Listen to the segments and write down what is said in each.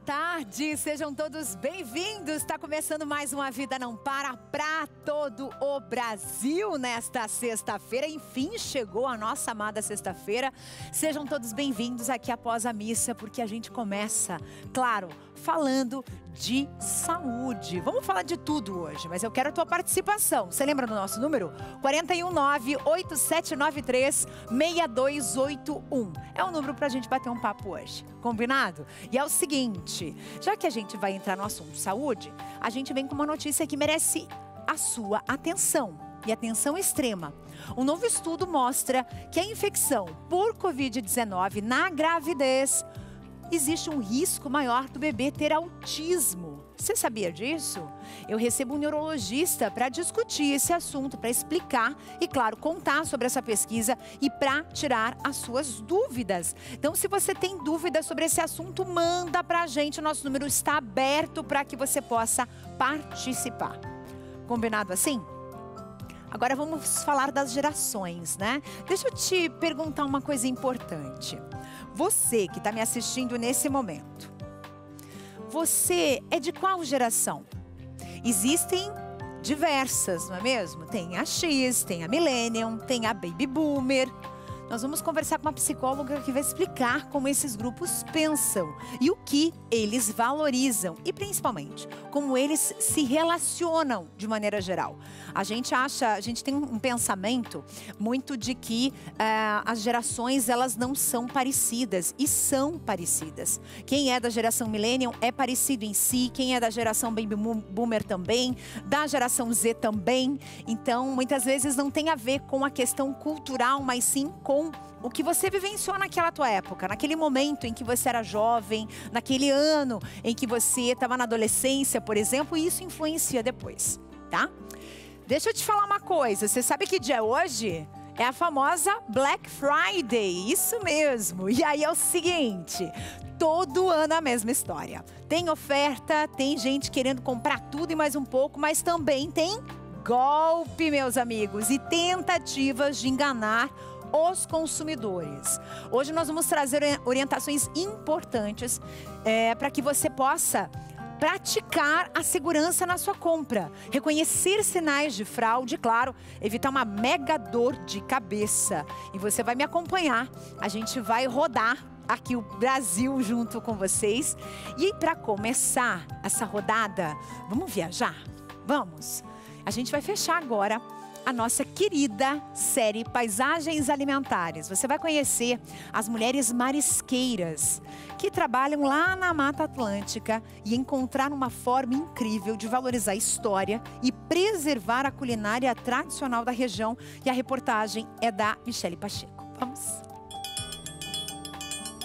tarde, sejam todos bem-vindos. Está começando mais uma Vida Não Para todo o Brasil nesta sexta-feira. Enfim, chegou a nossa amada sexta-feira. Sejam todos bem-vindos aqui após a missa, porque a gente começa, claro, falando de saúde. Vamos falar de tudo hoje, mas eu quero a tua participação. Você lembra do nosso número? 419-8793-6281. É o número pra gente bater um papo hoje. Combinado? E é o seguinte, já que a gente vai entrar no assunto saúde, a gente vem com uma notícia que merece a sua atenção. E atenção extrema. Um novo estudo mostra que a infecção por Covid-19 na gravidez existe um risco maior do bebê ter autismo. Você sabia disso? Eu recebo um neurologista para discutir esse assunto, para explicar e, claro, contar sobre essa pesquisa e para tirar as suas dúvidas. Então, se você tem dúvidas sobre esse assunto, manda para a gente. O nosso número está aberto para que você possa participar. Combinado assim? Agora vamos falar das gerações, né? Deixa eu te perguntar uma coisa importante. Você que está me assistindo nesse momento, você é de qual geração? Existem diversas, não é mesmo? Tem a X, tem a Millennium, tem a Baby Boomer. Nós vamos conversar com uma psicóloga que vai explicar como esses grupos pensam e o que eles valorizam e, principalmente, como eles se relacionam de maneira geral. A gente tem um pensamento muito de que as gerações, elas não são parecidas e são parecidas. Quem é da geração Millennium é parecido em si, quem é da geração Baby Boomer também, da geração Z também. Então, muitas vezes não tem a ver com a questão cultural, mas sim com o que você vivenciou naquela tua época, naquele momento em que você era jovem, naquele ano em que você estava na adolescência, por exemplo, e isso influencia depois, tá? Deixa eu te falar uma coisa, você sabe que dia é hoje? É a famosa Black Friday, isso mesmo. E aí é o seguinte, todo ano a mesma história. Tem oferta, tem gente querendo comprar tudo e mais um pouco, mas também tem golpe, meus amigos, e tentativas de enganar os consumidores. Hoje nós vamos trazer orientações importantes para que você possa praticar a segurança na sua compra, reconhecer sinais de fraude, claro, evitar uma mega dor de cabeça. E você vai me acompanhar, a gente vai rodar aqui o Brasil junto com vocês. E para começar essa rodada, vamos viajar? Vamos! A gente vai fechar agora a nossa querida série Paisagens Alimentares. Você vai conhecer as mulheres marisqueiras que trabalham lá na Mata Atlântica e encontrar uma forma incrível de valorizar a história e preservar a culinária tradicional da região. E a reportagem é da Michele Pacheco. Vamos!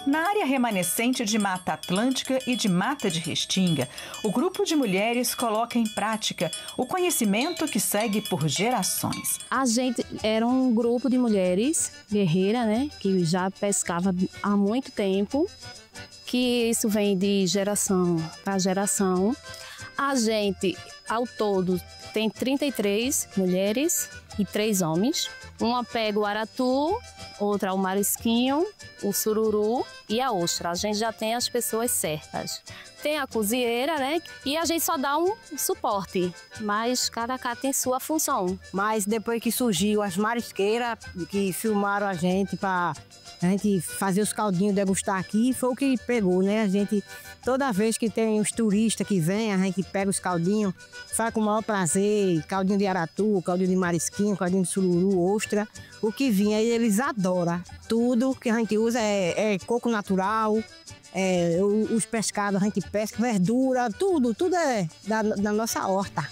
Na área remanescente de Mata Atlântica e de Mata de Restinga, o grupo de mulheres coloca em prática o conhecimento que segue por gerações. A gente era um grupo de mulheres guerreiras, né, que já pescava há muito tempo, que isso vem de geração para geração. A gente, ao todo, tem 33 mulheres e 3 homens. Uma pega o aratu, outra o marisquinho, o sururu e a ostra. A gente já tem as pessoas certas. Tem a cozinheira, né? E a gente só dá um suporte, mas cada cá tem sua função. Mas depois que surgiu as marisqueiras, que filmaram a gente para a gente fazer os caldinhos, degustar aqui, foi o que pegou, né? A gente, toda vez que tem os turistas que vêm, a gente pega os caldinhos, faz com o maior prazer, caldinho de aratu, caldinho de marisquinho, caldinho de sururu, ostra, o que vinha, eles adoram. Tudo que a gente usa é coco natural, os pescados a gente pesca, verdura, tudo é da nossa horta.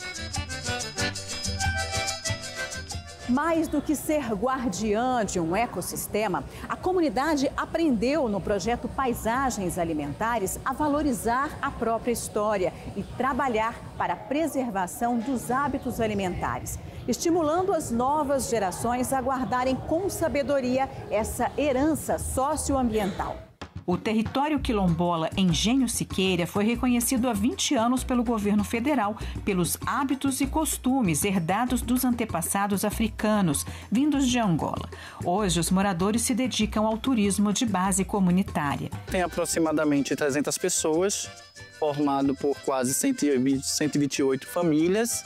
Mais do que ser guardiã de um ecossistema, a comunidade aprendeu no projeto Paisagens Alimentares a valorizar a própria história e trabalhar para a preservação dos hábitos alimentares, estimulando as novas gerações a guardarem com sabedoria essa herança socioambiental. O território quilombola Engenho Siqueira foi reconhecido há 20 anos pelo governo federal pelos hábitos e costumes herdados dos antepassados africanos vindos de Angola. Hoje, os moradores se dedicam ao turismo de base comunitária. Tem aproximadamente 300 pessoas, formado por quase 128 famílias.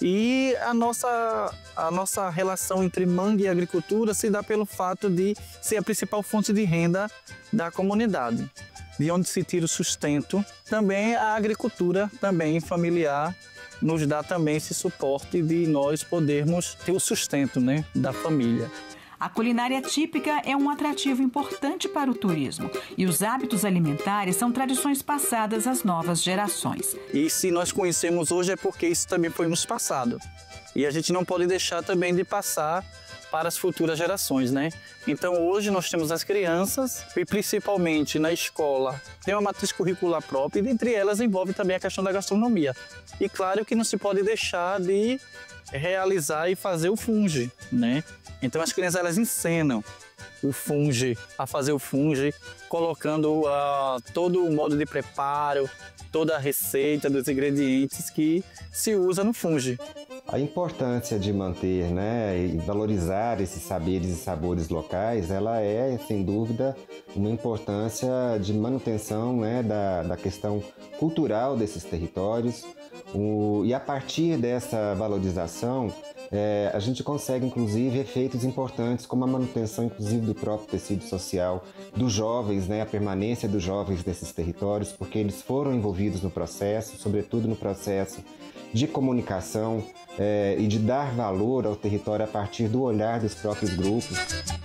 E a nossa relação entre mangue e agricultura se dá pelo fato de ser a principal fonte de renda da comunidade, de onde se tira o sustento. Também a agricultura, também familiar, nos dá também esse suporte de nós podermos ter o sustento, né, da família. A culinária típica é um atrativo importante para o turismo e os hábitos alimentares são tradições passadas às novas gerações. E se nós conhecemos hoje é porque isso também foi nos passado. E a gente não pode deixar também de passar para as futuras gerações, né? Então hoje nós temos as crianças e principalmente na escola tem uma matriz curricular própria e dentre elas envolve também a questão da gastronomia. E claro que não se pode deixar de realizar e fazer o funge, né? Então as crianças elas ensinam o funge, a fazer o funge, colocando todo o modo de preparo, toda a receita dos ingredientes que se usa no funge. A importância de manter, né, e valorizar esses saberes e sabores locais, ela é, sem dúvida, uma importância de manutenção, né, da questão cultural desses territórios. E a partir dessa valorização, a gente consegue, inclusive, efeitos importantes, como a manutenção, inclusive, do próprio tecido social, dos jovens, né, a permanência dos jovens nesses territórios, porque eles foram envolvidos no processo, sobretudo no processo de comunicação e de dar valor ao território a partir do olhar dos próprios grupos.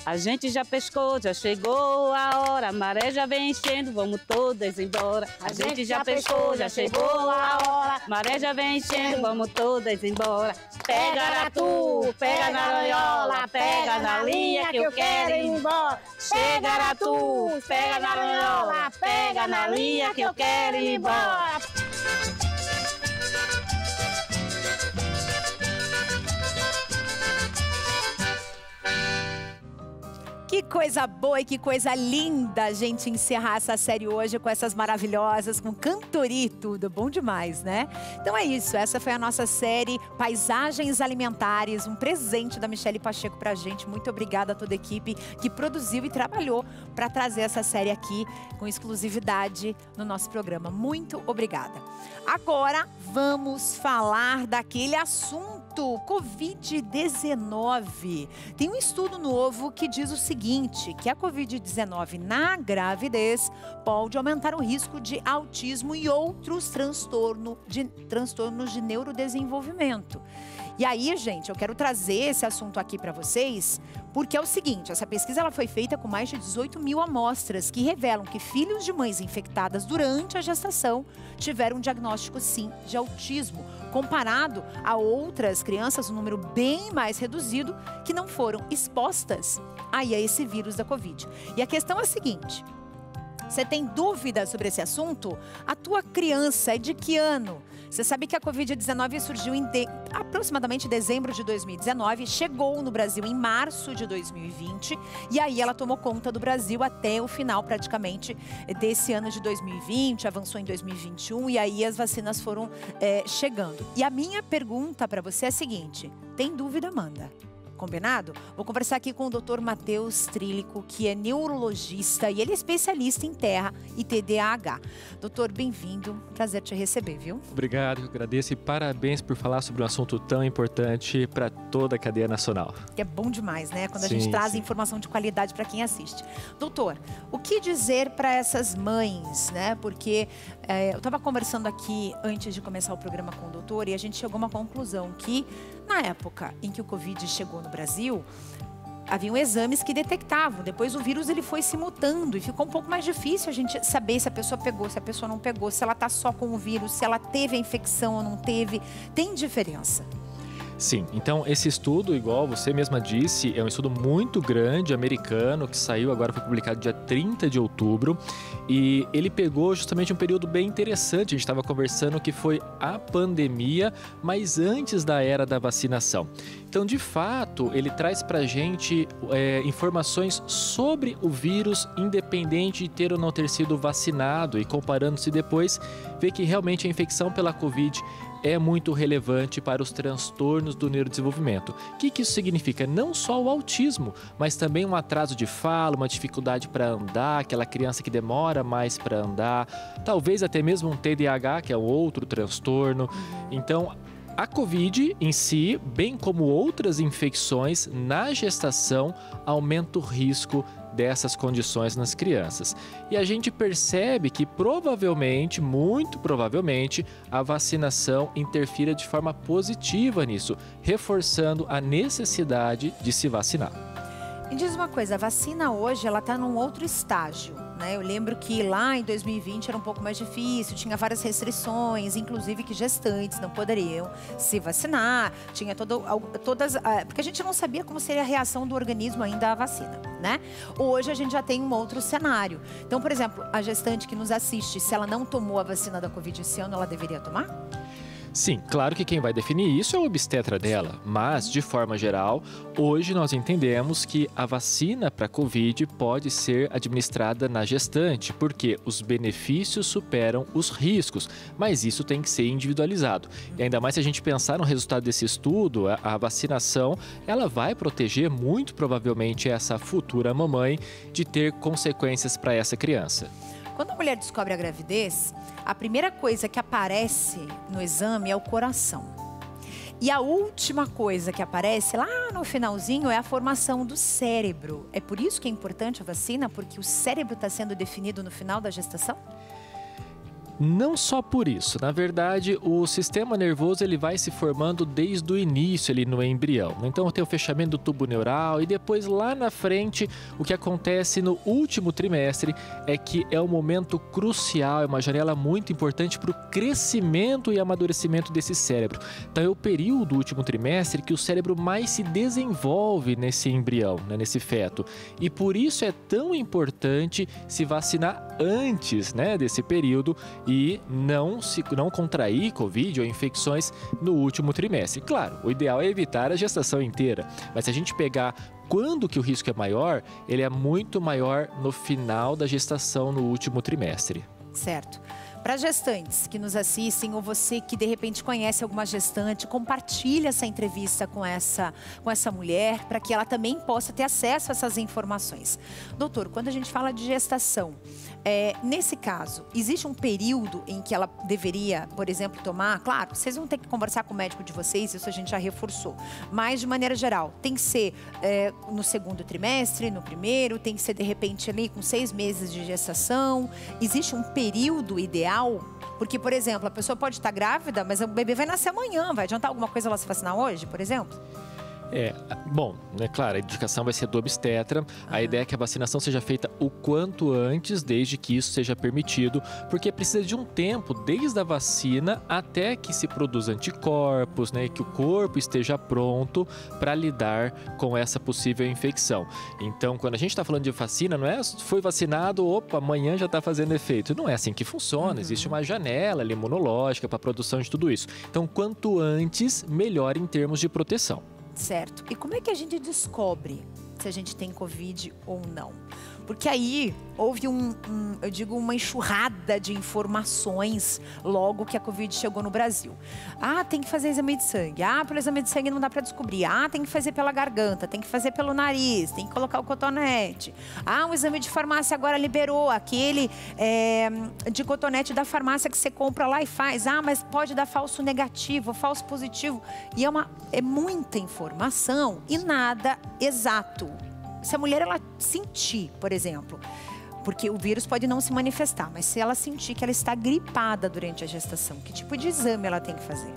A gente já pescou, já chegou a hora, a maré já vem enchendo, vamos todas embora. A gente já pescou, já chegou a hora, a maré já vem enchendo, vamos todas embora. Pega aratu, pega na ranhola, pega na linha que eu quero ir embora. Chega aratu, pega na ranhola, pega na linha que eu quero ir embora. Que coisa boa e que coisa linda a gente encerrar essa série hoje com essas maravilhosas, com cantoria e tudo. Bom demais, né? Então é isso, essa foi a nossa série Paisagens Alimentares, um presente da Michele Pacheco pra gente. Muito obrigada a toda a equipe que produziu e trabalhou para trazer essa série aqui com exclusividade no nosso programa. Muito obrigada. Agora vamos falar daquele assunto, Covid-19. Tem um estudo novo que diz o seguinte, que a Covid-19 na gravidez pode aumentar o risco de autismo e outros transtornos de neurodesenvolvimento. E aí, gente, eu quero trazer esse assunto aqui para vocês, porque é o seguinte, essa pesquisa ela foi feita com mais de 18 mil amostras, que revelam que filhos de mães infectadas durante a gestação tiveram um diagnóstico, sim, de autismo, comparado a outras crianças, um número bem mais reduzido, que não foram expostas aí a esse vírus da Covid. E a questão é a seguinte, você tem dúvida sobre esse assunto? A tua criança é de que ano? Você sabe que a Covid-19 surgiu em aproximadamente dezembro de 2019, chegou no Brasil em março de 2020 e aí ela tomou conta do Brasil até o final praticamente desse ano de 2020, avançou em 2021 e aí as vacinas foram chegando. E a minha pergunta para você é a seguinte, tem dúvida, manda. Combinado? Vou conversar aqui com o Dr. Matheus Trílico, que é neurologista e ele é especialista em terra e TDAH. Doutor, bem-vindo. Prazer te receber, viu? Obrigado, eu agradeço e parabéns por falar sobre um assunto tão importante para toda a cadeia nacional. É bom demais, né? Quando a gente traz informação de qualidade para quem assiste. Doutor, o que dizer para essas mães, né? Porque eu estava conversando aqui antes de começar o programa com o doutor e a gente chegou a uma conclusão que na época em que o Covid chegou no Brasil, haviam exames que detectavam. Depois o vírus ele foi se mutando e ficou um pouco mais difícil a gente saber se a pessoa pegou, se a pessoa não pegou, se ela está só com o vírus, se ela teve a infecção ou não teve. Tem diferença? Sim, então esse estudo, igual você mesma disse, é um estudo muito grande, americano, que saiu agora, foi publicado dia 30 de outubro, e ele pegou justamente um período bem interessante, a gente estava conversando que foi a pandemia, mas antes da era da vacinação. Então, de fato, ele traz para a gente informações sobre o vírus, independente de ter ou não ter sido vacinado, e comparando-se depois, vê que realmente a infecção pela Covid é muito relevante para os transtornos do neurodesenvolvimento. O que isso significa? Não só o autismo, mas também um atraso de fala, uma dificuldade para andar, aquela criança que demora mais para andar, talvez até mesmo um TDAH, que é outro transtorno. Então, a Covid em si, bem como outras infecções na gestação, aumenta o risco dessas condições nas crianças. E a gente percebe que provavelmente, muito provavelmente, a vacinação interfira de forma positiva nisso, reforçando a necessidade de se vacinar. Me diz uma coisa, a vacina hoje ela está num outro estágio, né? Eu lembro que lá em 2020 era um pouco mais difícil, tinha várias restrições, inclusive que gestantes não poderiam se vacinar, tinha todas, porque a gente não sabia como seria a reação do organismo ainda à vacina, né? Hoje a gente já tem um outro cenário. Então, por exemplo, a gestante que nos assiste, se ela não tomou a vacina da Covid esse ano, ela deveria tomar? Sim, claro que quem vai definir isso é o obstetra dela, mas, de forma geral, hoje nós entendemos que a vacina para a Covid pode ser administrada na gestante, porque os benefícios superam os riscos, mas isso tem que ser individualizado. E ainda mais se a gente pensar no resultado desse estudo, a vacinação, ela vai proteger muito provavelmente essa futura mamãe de ter consequências para essa criança. Quando a mulher descobre a gravidez, a primeira coisa que aparece no exame é o coração. E a última coisa que aparece lá no finalzinho é a formação do cérebro. É por isso que é importante a vacina, porque o cérebro está sendo definido no final da gestação? Não só por isso, na verdade, o sistema nervoso ele vai se formando desde o início ali no embrião. Então tem o fechamento do tubo neural e depois lá na frente o que acontece no último trimestre é que é um momento crucial, é uma janela muito importante para o crescimento e amadurecimento desse cérebro. Então é o período do último trimestre que o cérebro mais se desenvolve nesse embrião, né, nesse feto. E por isso é tão importante se vacinar antes, né, desse período e não contrair Covid ou infecções no último trimestre. Claro, o ideal é evitar a gestação inteira, mas se a gente pegar quando que o risco é maior, ele é muito maior no final da gestação, no último trimestre. Certo. Para gestantes que nos assistem ou você que de repente conhece alguma gestante, compartilhe essa entrevista com essa mulher para que ela também possa ter acesso a essas informações. Doutor, quando a gente fala de gestação, nesse caso, existe um período em que ela deveria, por exemplo, tomar? Claro, vocês vão ter que conversar com o médico de vocês, isso a gente já reforçou. Mas, de maneira geral, tem que ser no segundo trimestre, no primeiro, tem que ser, de repente, ali com 6 meses de gestação. Existe um período ideal? Porque, por exemplo, a pessoa pode estar grávida, mas o bebê vai nascer amanhã. Vai adiantar alguma coisa ela se vacinar hoje, por exemplo? Bom, né, claro, a indicação vai ser do obstetra. A ideia é que a vacinação seja feita o quanto antes, desde que isso seja permitido, porque precisa de um tempo, desde a vacina até que se produza anticorpos, né, que o corpo esteja pronto para lidar com essa possível infecção. Então, quando a gente está falando de vacina, não é foi vacinado, opa, amanhã já está fazendo efeito. Não é assim que funciona, existe uma janela imunológica para a produção de tudo isso. Então, quanto antes, melhor em termos de proteção. Certo. E como é que a gente descobre se a gente tem Covid ou não? Porque aí houve uma enxurrada de informações logo que a Covid chegou no Brasil. Ah, tem que fazer exame de sangue. Ah, pelo exame de sangue não dá para descobrir. Ah, tem que fazer pela garganta, tem que fazer pelo nariz, tem que colocar o cotonete. Ah, o exame de farmácia agora liberou aquele de cotonete da farmácia que você compra lá e faz. Ah, mas pode dar falso negativo, falso positivo. E é muita informação e nada exato. Se a mulher ela sentir, por exemplo, porque o vírus pode não se manifestar, mas se ela sentir que ela está gripada durante a gestação, que tipo de exame ela tem que fazer?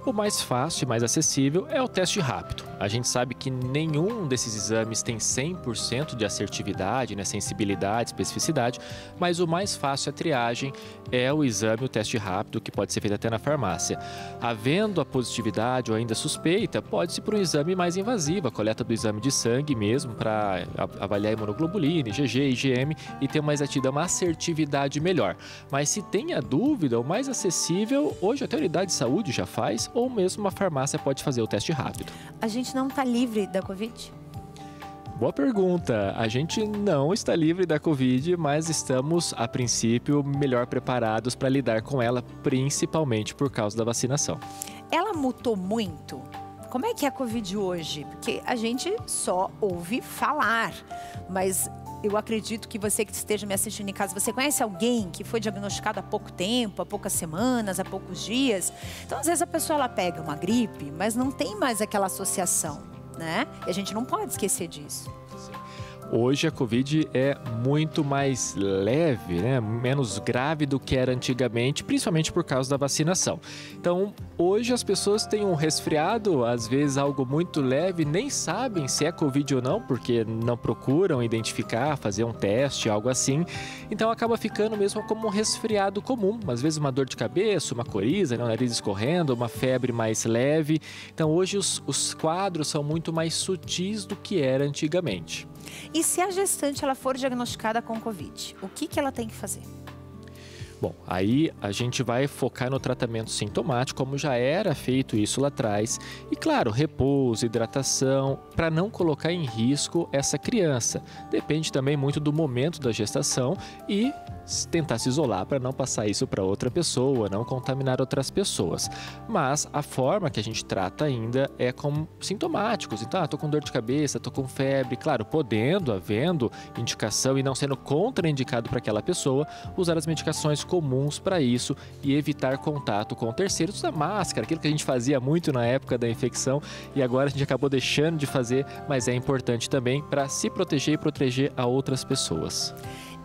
O mais fácil e mais acessível é o teste rápido. A gente sabe que nenhum desses exames tem 100% de assertividade, né, sensibilidade, especificidade, mas o mais fácil a triagem é o exame, o teste rápido, que pode ser feito até na farmácia. Havendo a positividade ou ainda suspeita, pode-se por um exame mais invasivo, a coleta do exame de sangue mesmo, para avaliar imunoglobulina, IgG, IgM e ter uma exatidão, uma assertividade melhor. Mas se tem a dúvida, o mais acessível, hoje até a unidade de saúde já faz, ou mesmo uma farmácia pode fazer o teste rápido. A gente não está livre da Covid? Boa pergunta. A gente não está livre da Covid, mas estamos, a princípio, melhor preparados para lidar com ela, principalmente por causa da vacinação. Ela mutou muito? Como é que é a Covid hoje? Porque a gente só ouve falar, mas eu acredito que você que esteja me assistindo em casa, você conhece alguém que foi diagnosticado há pouco tempo, há poucas semanas, há poucos dias? Então, às vezes a pessoa ela pega uma gripe, mas não tem mais aquela associação, né? E a gente não pode esquecer disso. Hoje a Covid é muito mais leve, né? Menos grave do que era antigamente, principalmente por causa da vacinação. Então, hoje as pessoas têm um resfriado, às vezes algo muito leve, nem sabem se é Covid ou não, porque não procuram identificar, fazer um teste, algo assim. Então, acaba ficando mesmo como um resfriado comum. Às vezes uma dor de cabeça, uma coriza, né? O nariz escorrendo, uma febre mais leve. Então, hoje os quadros são muito mais sutis do que era antigamente. E se a gestante ela for diagnosticada com Covid, o que ela tem que fazer? Bom, aí a gente vai focar no tratamento sintomático, como já era feito isso lá atrás. E claro, repouso, hidratação, para não colocar em risco essa criança. Depende também muito do momento da gestação e tentar se isolar para não passar isso para outra pessoa, não contaminar outras pessoas. Mas a forma que a gente trata ainda é com sintomáticos. Então, tô com dor de cabeça, tô com febre. Claro, havendo indicação e não sendo contraindicado para aquela pessoa, usar as medicações comuns para isso e evitar contato com terceiros. Usar máscara, aquilo que a gente fazia muito na época da infecção e agora a gente acabou deixando de fazer, mas é importante também para se proteger e proteger a outras pessoas.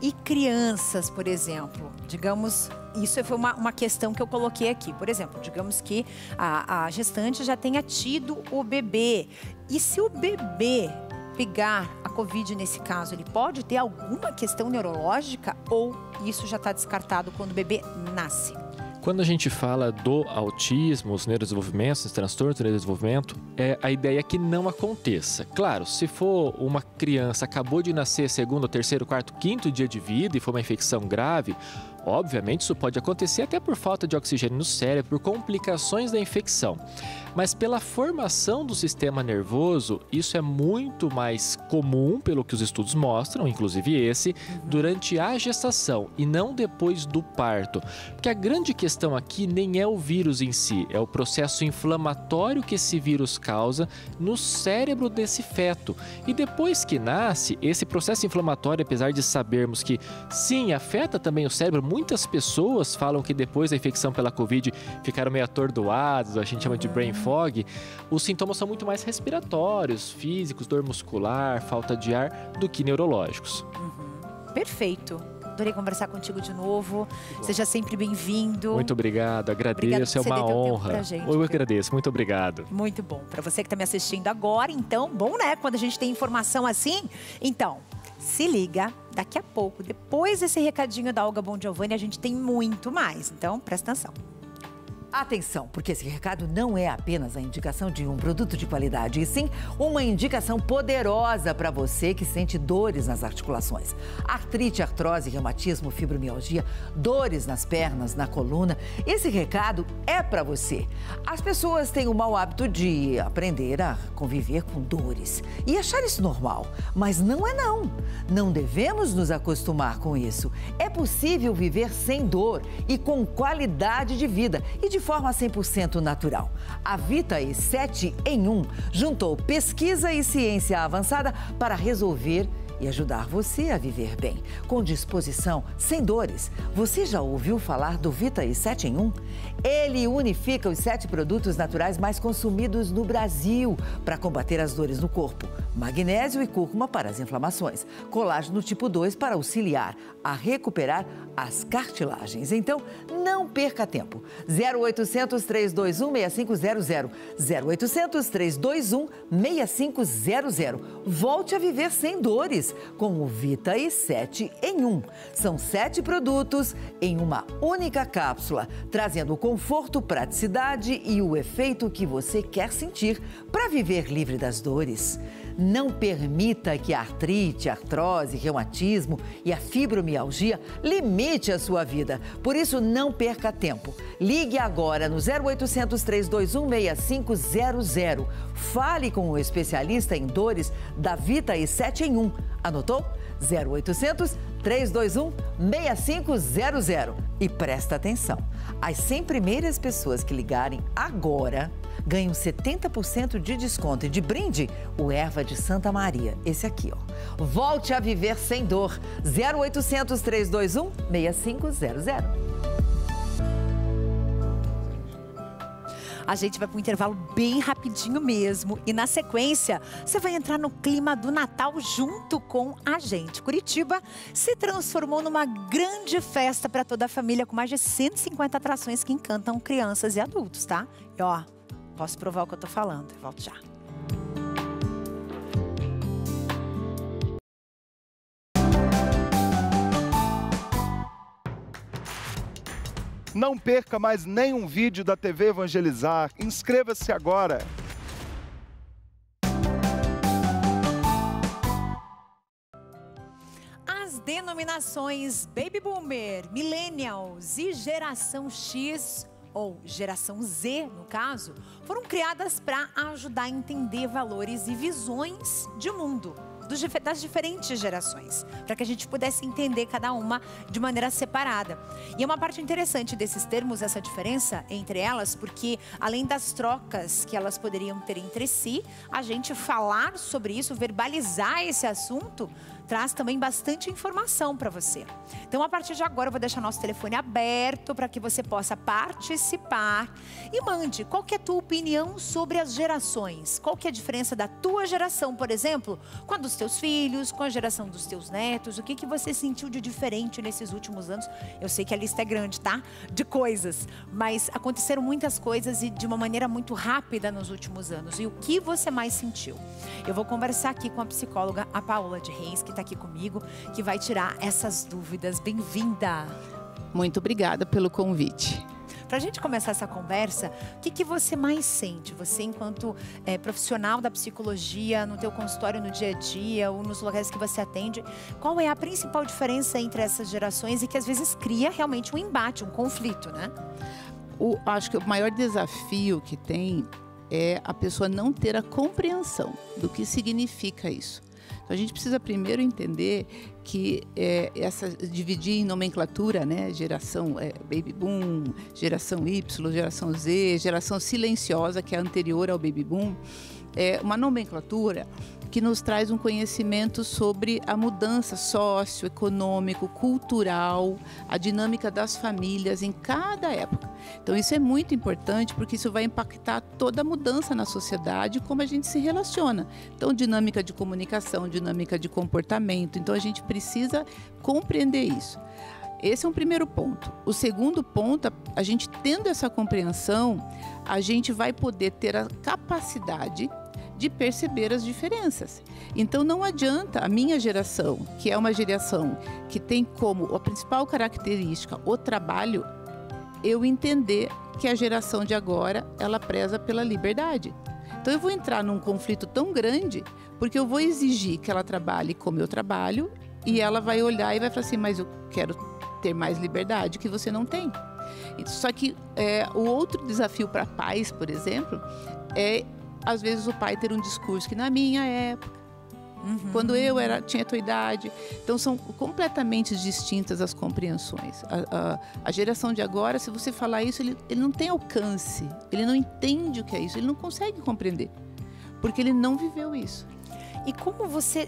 E crianças, por exemplo, digamos, isso foi uma questão que eu coloquei aqui. Por exemplo, digamos que a gestante já tenha tido o bebê. E se o bebê pegar a Covid nesse caso, ele pode ter alguma questão neurológica ou isso já está descartado quando o bebê nasce? Quando a gente fala do autismo, os neurodesenvolvimentos, os transtornos do neurodesenvolvimento, a ideia é que não aconteça. Claro, se for uma criança, acabou de nascer segundo, terceiro, quarto, quinto dia de vida e for uma infecção grave, obviamente isso pode acontecer até por falta de oxigênio no cérebro, por complicações da infecção. Mas pela formação do sistema nervoso, isso é muito mais comum, pelo que os estudos mostram, inclusive esse, durante a gestação e não depois do parto. Porque a grande questão aqui nem é o vírus em si, é o processo inflamatório que esse vírus causa no cérebro desse feto. E depois que nasce, esse processo inflamatório, apesar de sabermos que sim, afeta também o cérebro, muitas pessoas falam que depois da infecção pela Covid ficaram meio atordoados, a gente chama de brain fog, os sintomas são muito mais respiratórios, físicos, dor muscular, falta de ar, do que neurológicos. Perfeito. Adorei conversar contigo de novo. Seja sempre bem-vindo. Muito obrigado, agradeço, é uma honra. Eu agradeço, muito obrigado. Muito bom. Para você que está me assistindo agora, então, bom, né? Quando a gente tem informação assim, então, se liga, daqui a pouco, depois desse recadinho da Olga Bongiovanni, a gente tem muito mais. Então, presta atenção. Atenção, porque esse recado não é apenas a indicação de um produto de qualidade, e sim uma indicação poderosa para você que sente dores nas articulações. Artrite, artrose, reumatismo, fibromialgia, dores nas pernas, na coluna. Esse recado é para você. As pessoas têm o mau hábito de aprender a conviver com dores e achar isso normal, mas não é não. Não devemos nos acostumar com isso. É possível viver sem dor e com qualidade de vida e de forma 100% natural. A Vitae 7 em 1 juntou pesquisa e ciência avançada para resolver e ajudar você a viver bem, com disposição, sem dores. Você já ouviu falar do Vita E7 em 1? Ele unifica os 7 produtos naturais mais consumidos no Brasil para combater as dores no corpo. Magnésio e cúrcuma para as inflamações. Colágeno tipo 2 para auxiliar a recuperar as cartilagens. Então, não perca tempo. 0800 321 6500. 0800 321 6500. Volte a viver sem dores com o Vita E7 em 1. São 7 produtos em uma única cápsula, trazendo conforto, praticidade e o efeito que você quer sentir para viver livre das dores. Não permita que a artrite, a artrose, reumatismo e a fibromialgia limite a sua vida. Por isso, não perca tempo. Ligue agora no 0800 321 6500. Fale com o especialista em dores da Vita E7 em 1. Anotou? 0800 321 6500. E presta atenção, as 100 primeiras pessoas que ligarem agora ganham 70% de desconto e de brinde o Erva de Santa Maria. Esse aqui, ó. Volte a viver sem dor. 0800 321 6500. A gente vai para um intervalo bem rapidinho mesmo. E na sequência, você vai entrar no clima do Natal junto com a gente. Curitiba se transformou numa grande festa para toda a família, com mais de 150 atrações que encantam crianças e adultos, tá? E ó, posso provar o que eu tô falando. Volto já. Não perca mais nenhum vídeo da TV Evangelizar. Inscreva-se agora. As denominações Baby Boomer, Millennials e Geração X, ou Geração Z, no caso, foram criadas para ajudar a entender valores e visões de mundo das diferentes gerações, para que a gente pudesse entender cada uma de maneira separada. E é uma parte interessante desses termos, essa diferença entre elas, porque além das trocas que elas poderiam ter entre si, a gente falar sobre isso, verbalizar esse assunto, traz também bastante informação para você. Então, a partir de agora, eu vou deixar nosso telefone aberto para que você possa participar e mande qual que é a tua opinião sobre as gerações. Qual que é a diferença da tua geração, por exemplo, com a dos teus filhos, com a geração dos teus netos? O que que você sentiu de diferente nesses últimos anos? Eu sei que a lista é grande, tá? De coisas, mas aconteceram muitas coisas e de uma maneira muito rápida nos últimos anos. E o que você mais sentiu? Eu vou conversar aqui com a psicóloga, a Paola de Reis, que está aqui comigo, que vai tirar essas dúvidas. Bem-vinda! Muito obrigada pelo convite. Para a gente começar essa conversa, o que você mais sente? Você, enquanto profissional da psicologia, no teu consultório no dia a dia, ou nos lugares que você atende, qual é a principal diferença entre essas gerações e que às vezes cria realmente um embate, um conflito, né? Acho que o maior desafio que tem é a pessoa não ter a compreensão do que significa isso. Então, a gente precisa primeiro entender que dividir em nomenclatura, né? Geração Baby Boom, geração Y, geração Z, geração silenciosa, que é anterior ao Baby Boom, é uma nomenclatura que nos traz um conhecimento sobre a mudança socioeconômico, cultural, a dinâmica das famílias em cada época. Então, isso é muito importante porque isso vai impactar toda a mudança na sociedade, como a gente se relaciona. Então, dinâmica de comunicação, dinâmica de comportamento. Então, a gente precisa compreender isso. Esse é um primeiro ponto. O segundo ponto, a gente tendo essa compreensão, a gente vai poder ter a capacidade de perceber as diferenças. Então, não adianta a minha geração, que é uma geração que tem como a principal característica o trabalho, eu entender que a geração de agora, ela preza pela liberdade. Então, eu vou entrar num conflito tão grande, porque eu vou exigir que ela trabalhe como eu trabalho, e ela vai olhar e vai falar assim, mas eu quero ter mais liberdade que você não tem. Só que o outro desafio para pais, por exemplo, é às vezes o pai ter um discurso que na minha época, quando eu tinha a tua idade. Então, são completamente distintas as compreensões. A geração de agora, se você falar isso, ele não tem alcance, ele não entende o que é isso, ele não consegue compreender, porque ele não viveu isso. E como você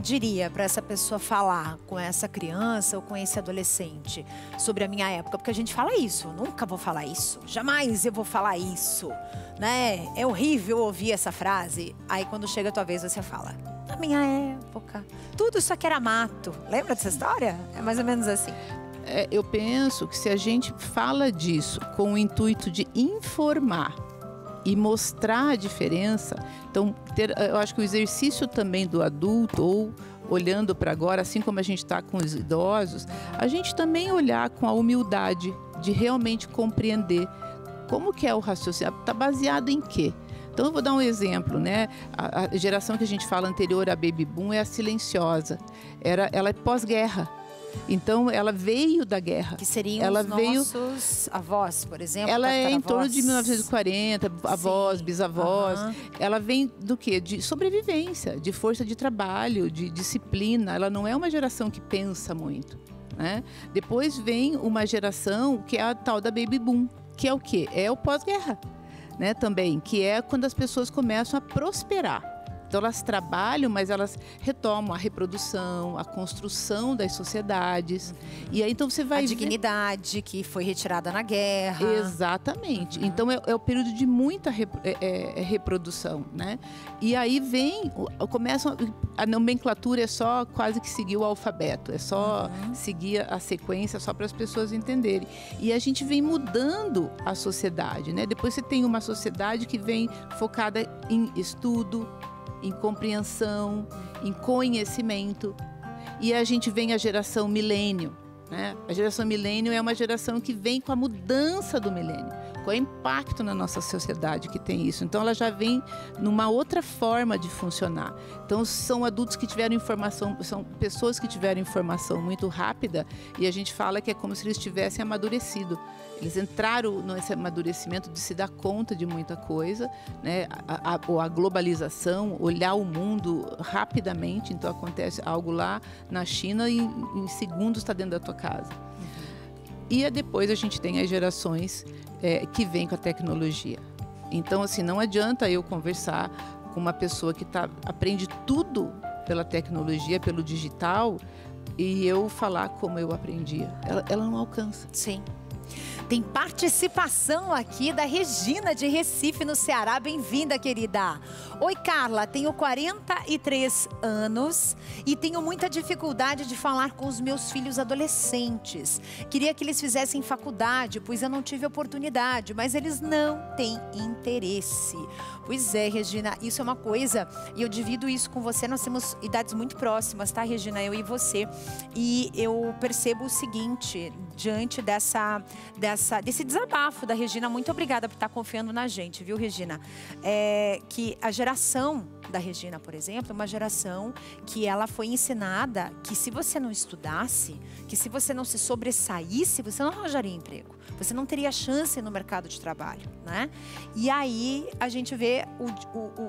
diria para essa pessoa falar com essa criança ou com esse adolescente sobre a minha época? Porque a gente fala isso, nunca vou falar isso, jamais eu vou falar isso, né? É horrível ouvir essa frase. Aí quando chega a tua vez você fala, na minha época, tudo isso aqui era mato. Lembra dessa história? É mais ou menos assim. Eu penso que se a gente fala disso com o intuito de informar e mostrar a diferença, então eu acho que o exercício também do adulto, ou olhando para agora, assim como a gente está com os idosos, a gente também olhar com a humildade de realmente compreender como que é o raciocínio, está baseado em quê? Então eu vou dar um exemplo, né? A geração que a gente fala anterior à Baby Boom é a silenciosa, ela é pós-guerra. Então, ela veio da guerra. Que seriam os nossos avós, por exemplo? Ela é em torno de 1940, avós, bisavós. Ela vem do quê? De sobrevivência, de força de trabalho, de disciplina. Ela não é uma geração que pensa muito, né? Depois vem uma geração que é a tal da Baby Boom, que é o quê? É o pós-guerra, né? Também, que é quando as pessoas começam a prosperar. Então, elas trabalham, mas elas retomam a reprodução, a construção das sociedades. E aí, então, você vai a dignidade que foi retirada na guerra. Exatamente. Então, é o período de muita reprodução, né? E aí a nomenclatura é só quase que seguir o alfabeto. É só seguir a sequência, só para as pessoas entenderem. E a gente vem mudando a sociedade, né? Depois você tem uma sociedade que vem focada em estudo, em compreensão, em conhecimento. E a gente vem a geração milênio, né? A geração milênio é uma geração que vem com a mudança do milênio, com o impacto na nossa sociedade que tem isso. Então, ela já vem numa outra forma de funcionar. Então, são adultos que tiveram informação, são pessoas que tiveram informação muito rápida, e a gente fala que é como se eles tivessem amadurecido. Eles entraram nesse amadurecimento de se dar conta de muita coisa, né? A globalização, olhar o mundo rapidamente. Então, acontece algo lá na China e em segundos está dentro da tua casa. E depois a gente tem as gerações que vêm com a tecnologia. Então, assim, não adianta eu conversar com uma pessoa que aprende tudo pela tecnologia, pelo digital, e eu falar como eu aprendia. Ela não alcança. Sim. Tem participação aqui da Regina de Recife, no Ceará. Bem-vinda, querida. Oi, Carla. Tenho 43 anos e tenho muita dificuldade de falar com os meus filhos adolescentes. Queria que eles fizessem faculdade, pois eu não tive oportunidade, mas eles não têm interesse. Pois é, Regina, isso é uma coisa, e eu divido isso com você. Nós temos idades muito próximas, tá, Regina? Eu e você. E eu percebo o seguinte, diante desse desabafo da Regina, muito obrigada por estar confiando na gente, viu, Regina? Que a geração da Regina, por exemplo, é uma geração que ela foi ensinada que se você não estudasse, que se você não se sobressaísse, você não arranjaria emprego. Você não teria chance no mercado de trabalho, né? E aí a gente vê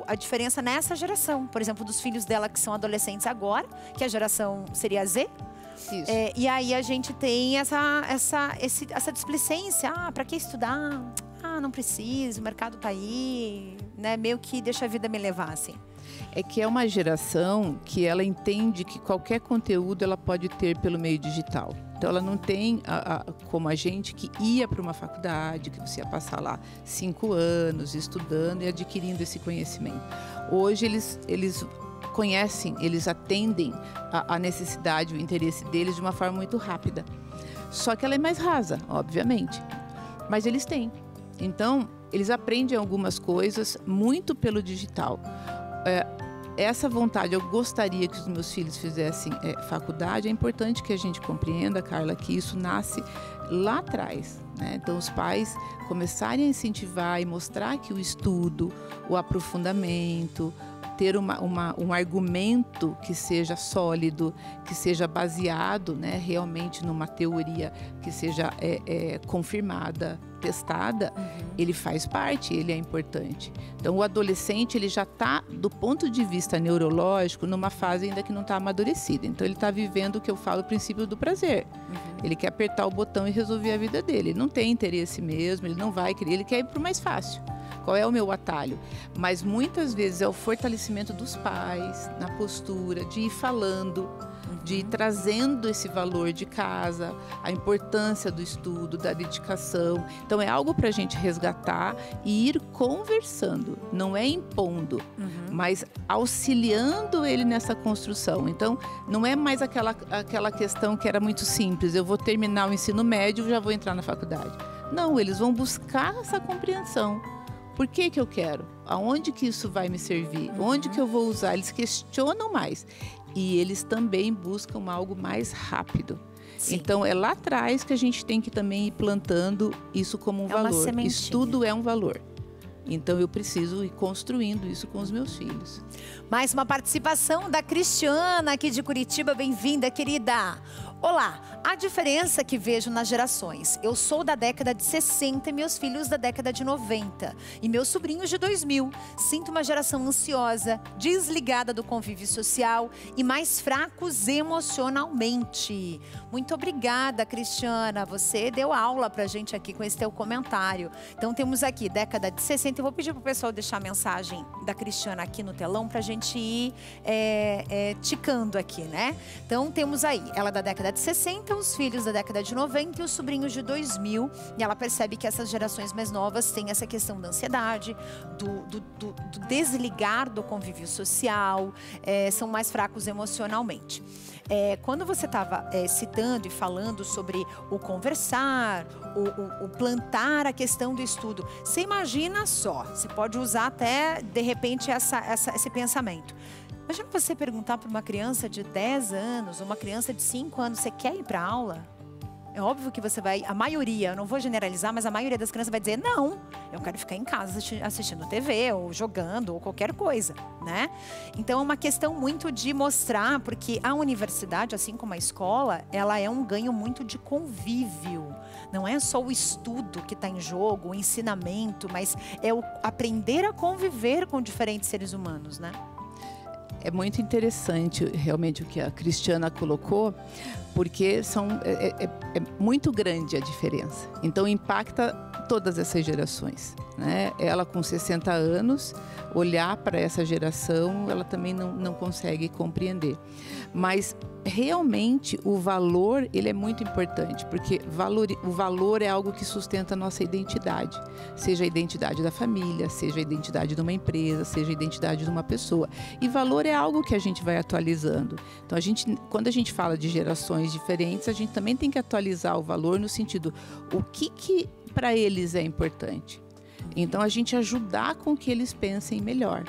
a diferença nessa geração. Por exemplo, dos filhos dela que são adolescentes agora, que a geração seria Z. E aí a gente tem essa displicência. Para que estudar? Não preciso, o mercado tá aí, né? Meio que deixa a vida me levar, assim. É que é uma geração que ela entende que qualquer conteúdo ela pode ter pelo meio digital. Então, ela não tem como a gente que ia para uma faculdade, que você ia passar lá 5 anos estudando e adquirindo esse conhecimento. Hoje, eles conhecem, eles atendem a necessidade, o interesse deles de uma forma muito rápida. Só que ela é mais rasa, obviamente, mas eles têm. Então, eles aprendem algumas coisas muito pelo digital. Essa vontade, eu gostaria que os meus filhos fizessem faculdade. É importante que a gente compreenda, Carla, que isso nasce lá atrás, né? Então, os pais começarem a incentivar e mostrar que o estudo, o aprofundamento, ter um argumento que seja sólido, que seja baseado, né, realmente numa teoria que seja confirmada, testada, ele faz parte, ele é importante. Então, o adolescente, ele já está, do ponto de vista neurológico, numa fase ainda que não está amadurecida. Então, ele está vivendo o que eu falo, o princípio do prazer. Ele quer apertar o botão e resolver a vida dele. Ele não tem interesse mesmo, ele não vai querer, ele quer ir para o mais fácil. Qual é o meu atalho? Mas muitas vezes é o fortalecimento dos pais, na postura, de ir falando, de ir trazendo esse valor de casa, a importância do estudo, da dedicação. Então é algo para a gente resgatar e ir conversando, não é impondo, mas auxiliando ele nessa construção. Então não é mais aquela questão que era muito simples, eu vou terminar o ensino médio e já vou entrar na faculdade. Não, eles vão buscar essa compreensão. Por que eu quero? Aonde que isso vai me servir? Onde que eu vou usar? Eles questionam mais. E eles também buscam algo mais rápido. Sim. Então, é lá atrás que a gente tem que também ir plantando isso como um valor. Estudo é um valor. Então, eu preciso ir construindo isso com os meus filhos. Mais uma participação da Cristiana, aqui de Curitiba. Bem-vinda, querida. Olá, a diferença que vejo nas gerações. Eu sou da década de 60 e meus filhos da década de 90. E meus sobrinhos de 2000. Sinto uma geração ansiosa, desligada do convívio social e mais fracos emocionalmente. Muito obrigada, Cristiana. Você deu aula pra gente aqui com esse teu comentário. Então temos aqui, década de 60. Eu vou pedir pro pessoal deixar a mensagem da Cristiana aqui no telão pra gente ir ticando aqui, né? Então temos aí, ela da década de 60, os filhos da década de 90 e os sobrinhos de 2000. E ela percebe que essas gerações mais novas têm essa questão da ansiedade, do desligar do convívio social, são mais fracos emocionalmente. Quando você estava citando e falando sobre o conversar, o plantar a questão do estudo, você imagina só, você pode usar até, de repente, esse pensamento. Imagina você perguntar para uma criança de 10 anos, uma criança de 5 anos, você quer ir para a aula? É óbvio que você vai, a maioria, eu não vou generalizar, mas a maioria das crianças vai dizer, não, eu quero ficar em casa assistindo TV, ou jogando, ou qualquer coisa, né? Então é uma questão muito de mostrar, porque a universidade, assim como a escola, ela é um ganho muito de convívio. Não é só o estudo que está em jogo, o ensinamento, mas é o aprender a conviver com diferentes seres humanos, né? É muito interessante realmente o que a Cristiana colocou, porque é muito grande a diferença. Então impacta todas essas gerações, né? Ela com 60 anos, olhar para essa geração, ela também não consegue compreender. Mas realmente o valor, ele é muito importante, porque o valor é algo que sustenta a nossa identidade. Seja a identidade da família, seja a identidade de uma empresa, seja a identidade de uma pessoa. E valor é algo que a gente vai atualizando. Então, quando a gente fala de gerações diferentes, a gente também tem que atualizar o valor no sentido, o que para eles é importante. Então, a gente ajudar com que eles pensem melhor.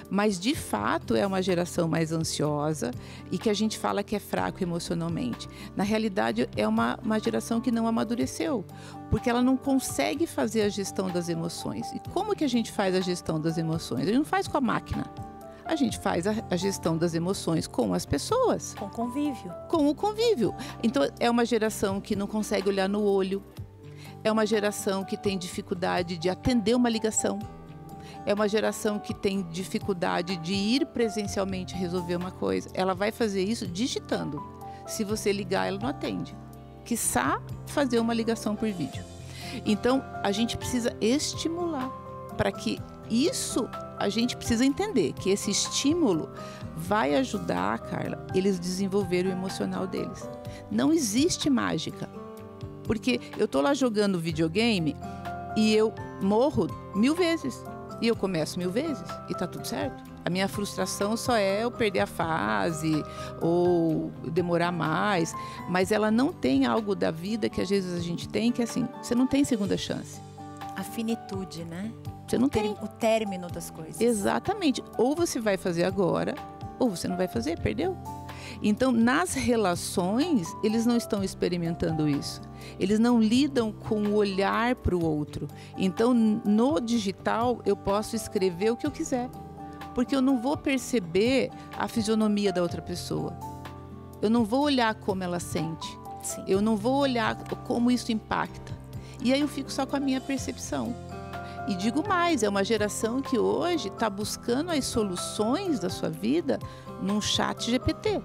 Mas, de fato, é uma geração mais ansiosa e que a gente fala que é fraco emocionalmente. Na realidade, é uma geração que não amadureceu, porque ela não consegue fazer a gestão das emoções. E como que a gente faz a gestão das emoções? A gente não faz com a máquina. A gente faz a gestão das emoções com as pessoas. Com o convívio. Com o convívio. Então, é uma geração que não consegue olhar no olho. É uma geração que tem dificuldade de atender uma ligação. É uma geração que tem dificuldade de ir presencialmente resolver uma coisa. Ela vai fazer isso digitando. Se você ligar, ela não atende. Quiçá fazer uma ligação por vídeo. Então, a gente precisa estimular para que isso, a gente precisa entender que esse estímulo vai ajudar, Carla, eles desenvolverem o emocional deles. Não existe mágica. Porque eu tô lá jogando videogame e eu morro 1000 vezes. E eu começo 1000 vezes e tá tudo certo. A minha frustração só é eu perder a fase ou demorar mais. Mas ela não tem algo da vida que às vezes a gente tem, que é assim, você não tem segunda chance. A finitude, né? Você não tem. O término das coisas. Exatamente. Ou você vai fazer agora, ou você não vai fazer, perdeu. Então, nas relações, eles não estão experimentando isso. Eles não lidam com o olhar para o outro. Então, no digital, eu posso escrever o que eu quiser. Porque eu não vou perceber a fisionomia da outra pessoa. Eu não vou olhar como ela sente. Sim. Eu não vou olhar como isso impacta. E aí eu fico só com a minha percepção. E digo mais, é uma geração que hoje está buscando as soluções da sua vida num chat GPT.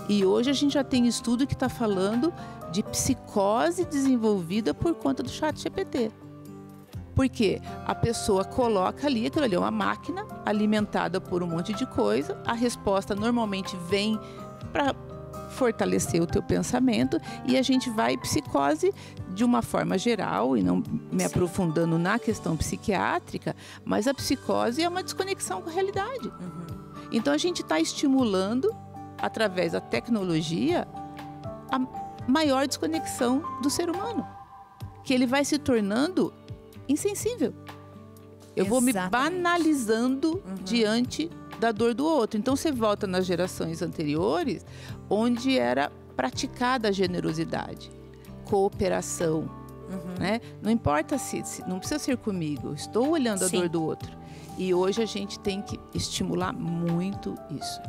E hoje a gente já tem estudo que está falando de psicose desenvolvida por conta do chat GPT. Porque a pessoa coloca ali, aquilo ali é uma máquina alimentada por um monte de coisa, a resposta normalmente vem para fortalecer o teu pensamento e a gente vai psicose de uma forma geral e não me aprofundando na questão psiquiátrica, mas a psicose é uma desconexão com a realidade. Então a gente está estimulando, através da tecnologia, a maior desconexão do ser humano, que ele vai se tornando insensível. Eu vou me banalizando diante da dor do outro. Então você volta nas gerações anteriores, onde era praticada a generosidade, cooperação, né? Não importa se não precisa ser comigo, eu estou olhando a dor do outro. E hoje a gente tem que estimular muito isso.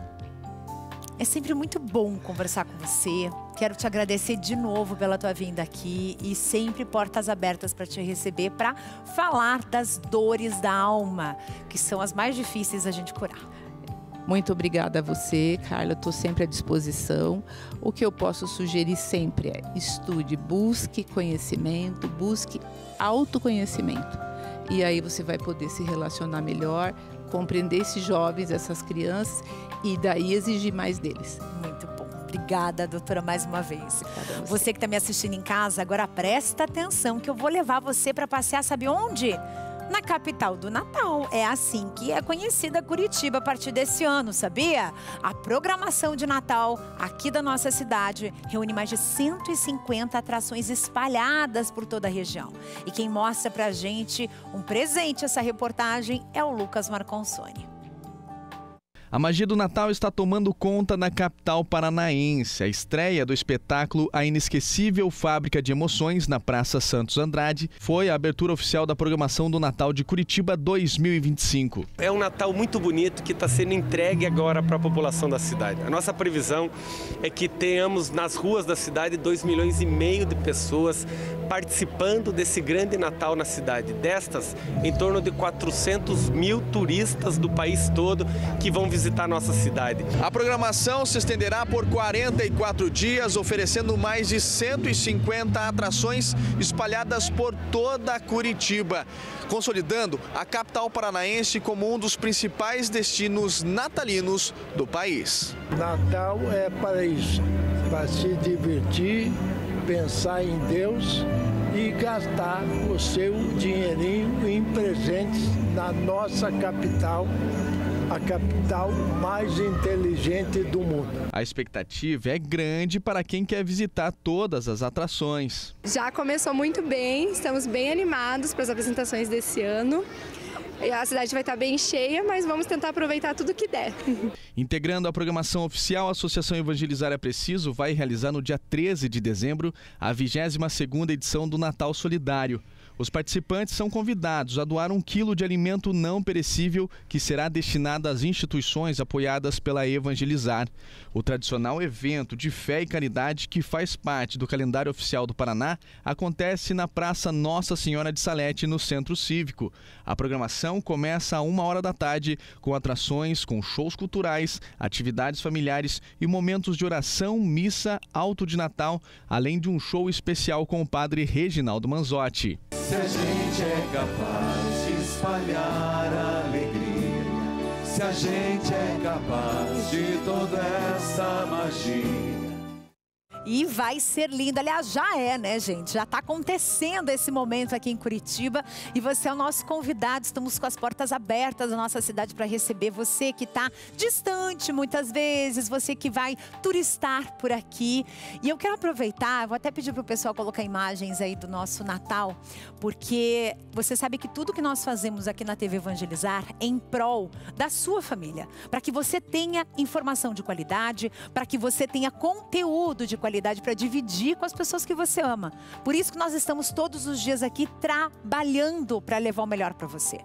É sempre muito bom conversar com você. Quero te agradecer de novo pela tua vinda aqui e sempre portas abertas para te receber, para falar das dores da alma, que são as mais difíceis a gente curar. Muito obrigada a você, Carla. Estou sempre à disposição. O que eu posso sugerir sempre é estude, busque conhecimento, busque autoconhecimento. E aí você vai poder se relacionar melhor, compreender esses jovens, essas crianças e daí exigir mais deles. Muito bom. Obrigada, doutora, mais uma vez. Você que está me assistindo em casa, agora presta atenção que eu vou levar você para passear, sabe onde? Na capital do Natal. É assim que é conhecida Curitiba a partir desse ano, sabia? A programação de Natal aqui da nossa cidade reúne mais de 150 atrações espalhadas por toda a região. E quem mostra pra gente um presente essa reportagem é o Lucas Marconsoni. A magia do Natal está tomando conta na capital paranaense. A estreia do espetáculo A Inesquecível Fábrica de Emoções, na Praça Santos Andrade, foi a abertura oficial da programação do Natal de Curitiba 2025. É um Natal muito bonito que está sendo entregue agora para a população da cidade. A nossa previsão é que tenhamos nas ruas da cidade 2,5 milhões de pessoas participando desse grande Natal na cidade. Destas, em torno de 400 mil turistas do país todo que vão visitar a nossa cidade. A programação se estenderá por 44 dias, oferecendo mais de 150 atrações espalhadas por toda Curitiba, consolidando a capital paranaense como um dos principais destinos natalinos do país. Natal é para isso, para se divertir, pensar em Deus e gastar o seu dinheirinho em presentes na nossa capital, a capital mais inteligente do mundo. A expectativa é grande para quem quer visitar todas as atrações. Já começou muito bem, estamos bem animados para as apresentações desse ano. A cidade vai estar bem cheia, mas vamos tentar aproveitar tudo que der. Integrando a programação oficial, a Associação Evangelizar é Preciso vai realizar no dia 13 de dezembro a 22ª edição do Natal Solidário. Os participantes são convidados a doar 1 quilo de alimento não perecível que será destinado às instituições apoiadas pela Evangelizar. O tradicional evento de fé e caridade que faz parte do calendário oficial do Paraná acontece na Praça Nossa Senhora de Salete, no Centro Cívico. A programação começa às 1h da tarde com atrações, com shows culturais, atividades familiares e momentos de oração, missa, alto de Natal, além de um show especial com o padre Reginaldo Manzotti. Se a gente é capaz de espalhar a alegria, se a gente é capaz de toda essa magia. E vai ser lindo. Aliás, já é, né, gente? Já está acontecendo esse momento aqui em Curitiba. E você é o nosso convidado. Estamos com as portas abertas da nossa cidade para receber você que está distante muitas vezes, você que vai turistar por aqui. E eu quero aproveitar, vou até pedir para o pessoal colocar imagens aí do nosso Natal, porque você sabe que tudo que nós fazemos aqui na TV Evangelizar é em prol da sua família. Para que você tenha informação de qualidade, para que você tenha conteúdo de qualidade para dividir com as pessoas que você ama. Por isso que nós estamos todos os dias aqui trabalhando para levar o melhor para você.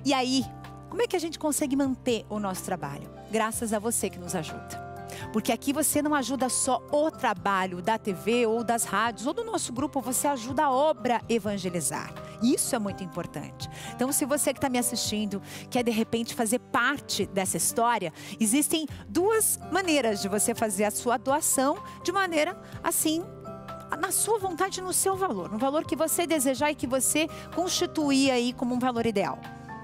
E aí, como é que a gente consegue manter o nosso trabalho? Graças a você que nos ajuda. Porque aqui você não ajuda só o trabalho da TV ou das rádios ou do nosso grupo, você ajuda a obra Evangelizar. Isso é muito importante. Então, se você que está me assistindo quer de repente fazer parte dessa história, existem 2 maneiras de você fazer a sua doação de maneira assim na sua vontade, no seu valor, no valor que você desejar e que você constituir aí como um valor ideal.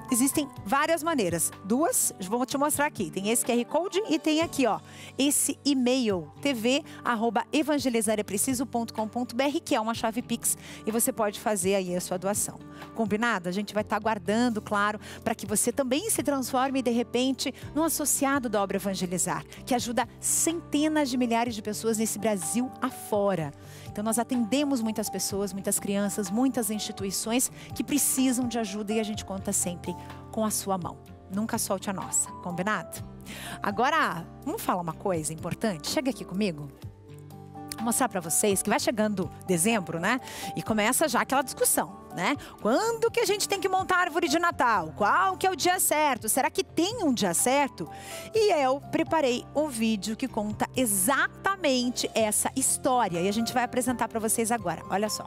Existem várias maneiras. Duas, vou te mostrar aqui. Tem esse QR Code e tem aqui, ó, esse e-mail, tv@evangelizarapreciso.com.br, que é uma chave Pix, e você pode fazer aí a sua doação. Combinado? A gente vai estar aguardando, claro, para que você também se transforme, de repente, num associado da obra Evangelizar, que ajuda centenas de milhares de pessoas nesse Brasil afora. Então, nós atendemos muitas pessoas, muitas crianças, muitas instituições que precisam de ajuda e a gente conta sempre com a sua mão. Nunca solte a nossa, combinado? Agora, vamos falar uma coisa importante? Chega aqui comigo. Vou mostrar para vocês que vai chegando dezembro, né? E começa já aquela discussão, né? Quando que a gente tem que montar a árvore de Natal? Qual que é o dia certo? Será que tem um dia certo? E eu preparei um vídeo que conta exatamente essa história. E a gente vai apresentar para vocês agora. Olha só.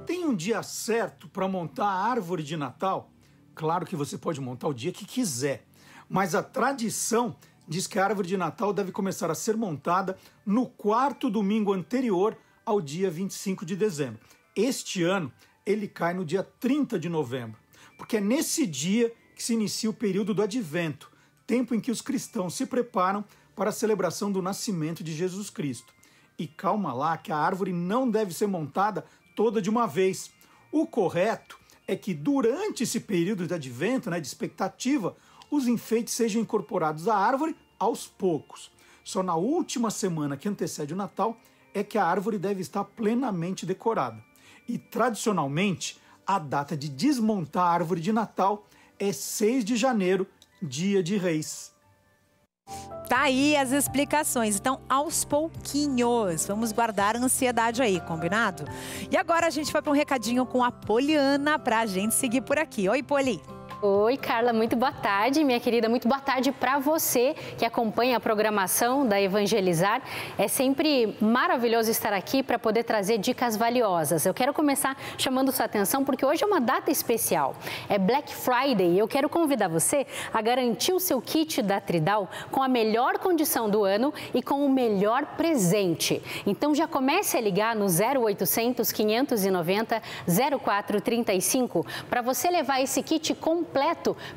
Tem um dia certo para montar a árvore de Natal? Claro que você pode montar o dia que quiser. Mas a tradição diz que a árvore de Natal deve começar a ser montada no 4º domingo anterior ao dia 25 de dezembro. Este ano, ele cai no dia 30 de novembro, porque é nesse dia que se inicia o período do Advento, tempo em que os cristãos se preparam para a celebração do nascimento de Jesus Cristo. E calma lá, que a árvore não deve ser montada toda de uma vez. O correto é que durante esse período de Advento, de expectativa, os enfeites sejam incorporados à árvore aos poucos. Só na última semana que antecede o Natal é que a árvore deve estar plenamente decorada. E, tradicionalmente, a data de desmontar a árvore de Natal é 6 de janeiro, dia de Reis. Tá aí as explicações. Então, aos pouquinhos, vamos guardar a ansiedade aí, combinado? E agora a gente vai para um recadinho com a Poliana para a gente seguir por aqui. Oi, Poli! Oi, Carla, muito boa tarde, minha querida, muito boa tarde para você que acompanha a programação da Evangelizar. É sempre maravilhoso estar aqui para poder trazer dicas valiosas. Eu quero começar chamando sua atenção porque hoje é uma data especial, é Black Friday. Eu quero convidar você a garantir o seu kit da Tridal com a melhor condição do ano e com o melhor presente. Então já comece a ligar no 0800 590 0435 para você levar esse kit completo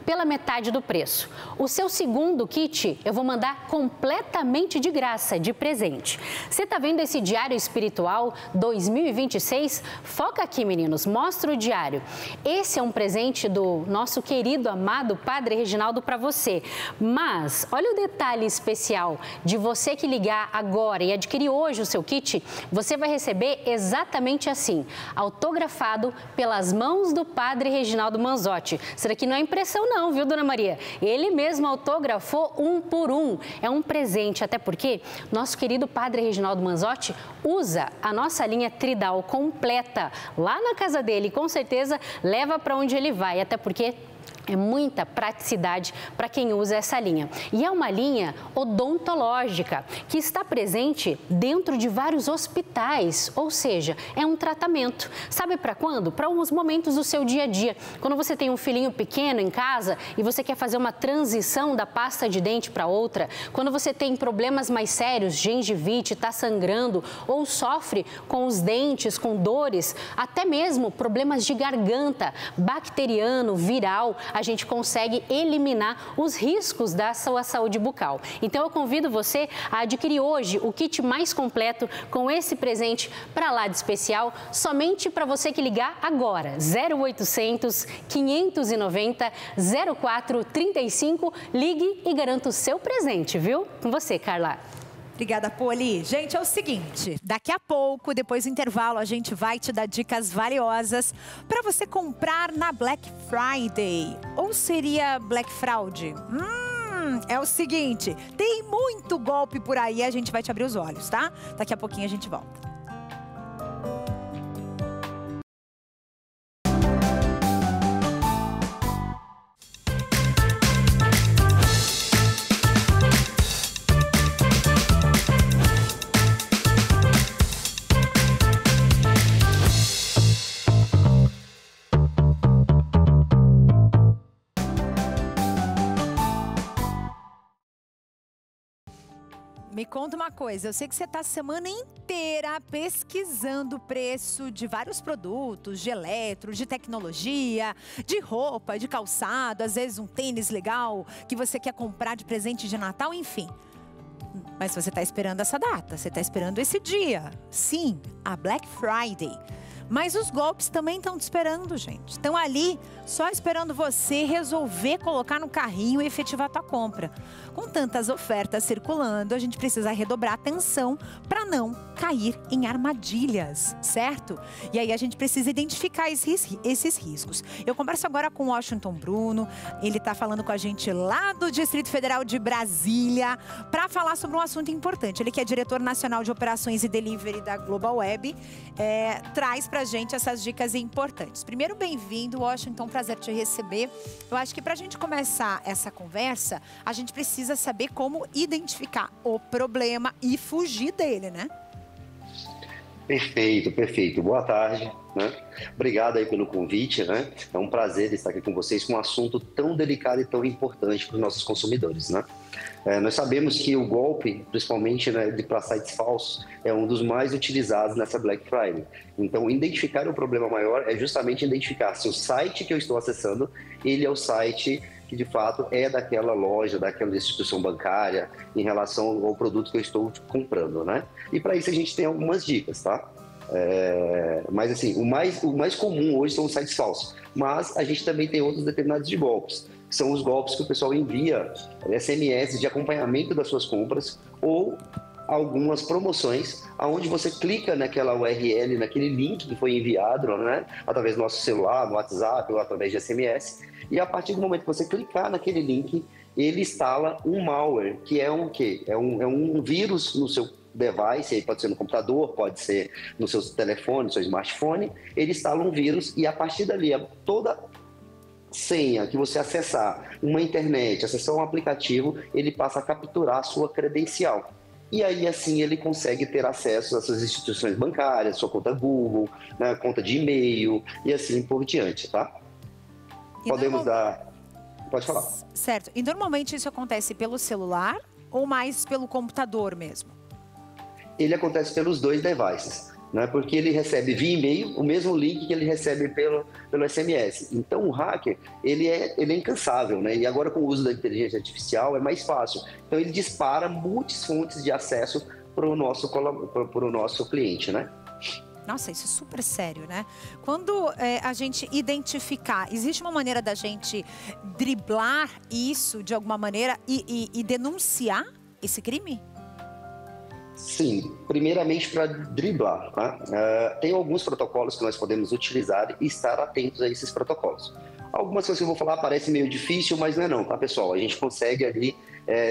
pela metade do preço. O seu segundo kit eu vou mandar completamente de graça, de presente. Você está vendo esse diário espiritual 2026? Foca aqui, meninos, mostra o diário. Esse é um presente do nosso querido, amado Padre Reginaldo para você. Mas olha o detalhe especial de você que ligar agora e adquirir hoje o seu kit, você vai receber exatamente assim, autografado pelas mãos do Padre Reginaldo Manzotti. Será que não é impressão não, viu, Dona Maria? Ele mesmo autografou um por um. É um presente, até porque nosso querido Padre Reginaldo Manzotti usa a nossa linha Tridal completa lá na casa dele. Com certeza leva para onde ele vai, até porque é muita praticidade para quem usa essa linha. E é uma linha odontológica que está presente dentro de vários hospitais, ou seja, é um tratamento. Sabe para quando? Para alguns momentos do seu dia a dia. Quando você tem um filhinho pequeno em casa e você quer fazer uma transição da pasta de dente para outra, quando você tem problemas mais sérios, gengivite, está sangrando ou sofre com os dentes, com dores, até mesmo problemas de garganta, bacteriano, viral, a gente consegue eliminar os riscos da sua saúde bucal. Então eu convido você a adquirir hoje o kit mais completo com esse presente para lá de especial, somente para você que ligar agora, 0800 590 0435, ligue e garanta o seu presente, viu? Com você, Carla. Obrigada, Poli. Gente, é o seguinte, daqui a pouco, depois do intervalo, a gente vai te dar dicas valiosas para você comprar na Black Friday. Ou seria Black Fraud? É o seguinte, tem muito golpe por aí, a gente vai te abrir os olhos, tá? Daqui a pouquinho a gente volta. Me conta uma coisa, eu sei que você está a semana inteira pesquisando o preço de vários produtos, de eletro, de tecnologia, de roupa, de calçado, às vezes um tênis legal que você quer comprar de presente de Natal, enfim. Mas você está esperando essa data, você está esperando esse dia. Sim, a Black Friday. Mas os golpes também estão te esperando, gente. Estão ali só esperando você resolver colocar no carrinho e efetivar a tua compra. Com tantas ofertas circulando, a gente precisa redobrar a atenção para não cair em armadilhas, certo? E aí a gente precisa identificar esses riscos. Eu converso agora com o Washington Bruno, ele está falando com a gente lá do Distrito Federal de Brasília para falar sobre um assunto importante. Ele que é diretor nacional de operações e delivery da Global Web, traz pra gente essas dicas importantes. Primeiro, bem-vindo, Washington, prazer te receber. Eu acho que pra gente começar essa conversa, a gente precisa saber como identificar o problema e fugir dele, né? Perfeito, perfeito. Boa tarde, né? Obrigado aí pelo convite, né? É um prazer estar aqui com vocês com um assunto tão delicado e tão importante para os nossos consumidores, né? Nós sabemos que o golpe, principalmente, né, para sites falsos, é um dos mais utilizados nessa Black Friday. Então, identificar o problema maior é justamente identificar se o site que eu estou acessando, ele é o site que de fato é daquela loja, daquela instituição bancária, em relação ao produto que eu estou comprando, né? E para isso a gente tem algumas dicas, tá? Mas assim, o mais comum hoje são os sites falsos, mas a gente também tem outros determinados de golpes, que são os golpes que o pessoal envia SMS de acompanhamento das suas compras ou algumas promoções, aonde você clica naquela URL, naquele link que foi enviado, né, através do nosso celular, no WhatsApp ou através de SMS, e a partir do momento que você clicar naquele link, ele instala um malware, que é um quê? É um vírus no seu device, aí pode ser no computador, pode ser no seu telefone, no seu smartphone, ele instala um vírus e a partir dali, toda senha que você acessar uma internet, acessar um aplicativo, ele passa a capturar a sua credencial. E aí, assim, ele consegue ter acesso às suas instituições bancárias, sua conta Google, né, conta de e-mail e assim por diante, tá? Podemos dar... Pode falar. Certo. E normalmente isso acontece pelo celular ou mais pelo computador mesmo? Ele acontece pelos dois devices, né? Porque ele recebe via e-mail o mesmo link que ele recebe pelo SMS. Então o hacker, ele é incansável, né? E agora com o uso da inteligência artificial é mais fácil. Então ele dispara muitas fontes de acesso para o nosso cliente, né? Nossa, isso é super sério, né? Quando a gente identificar, existe uma maneira da gente driblar isso de alguma maneira e denunciar esse crime? Sim, primeiramente para driblar, tá? Tem alguns protocolos que nós podemos utilizar e estar atentos a esses protocolos. Algumas coisas que eu vou falar parecem meio difícil, mas não é não, tá, pessoal? A gente consegue ali,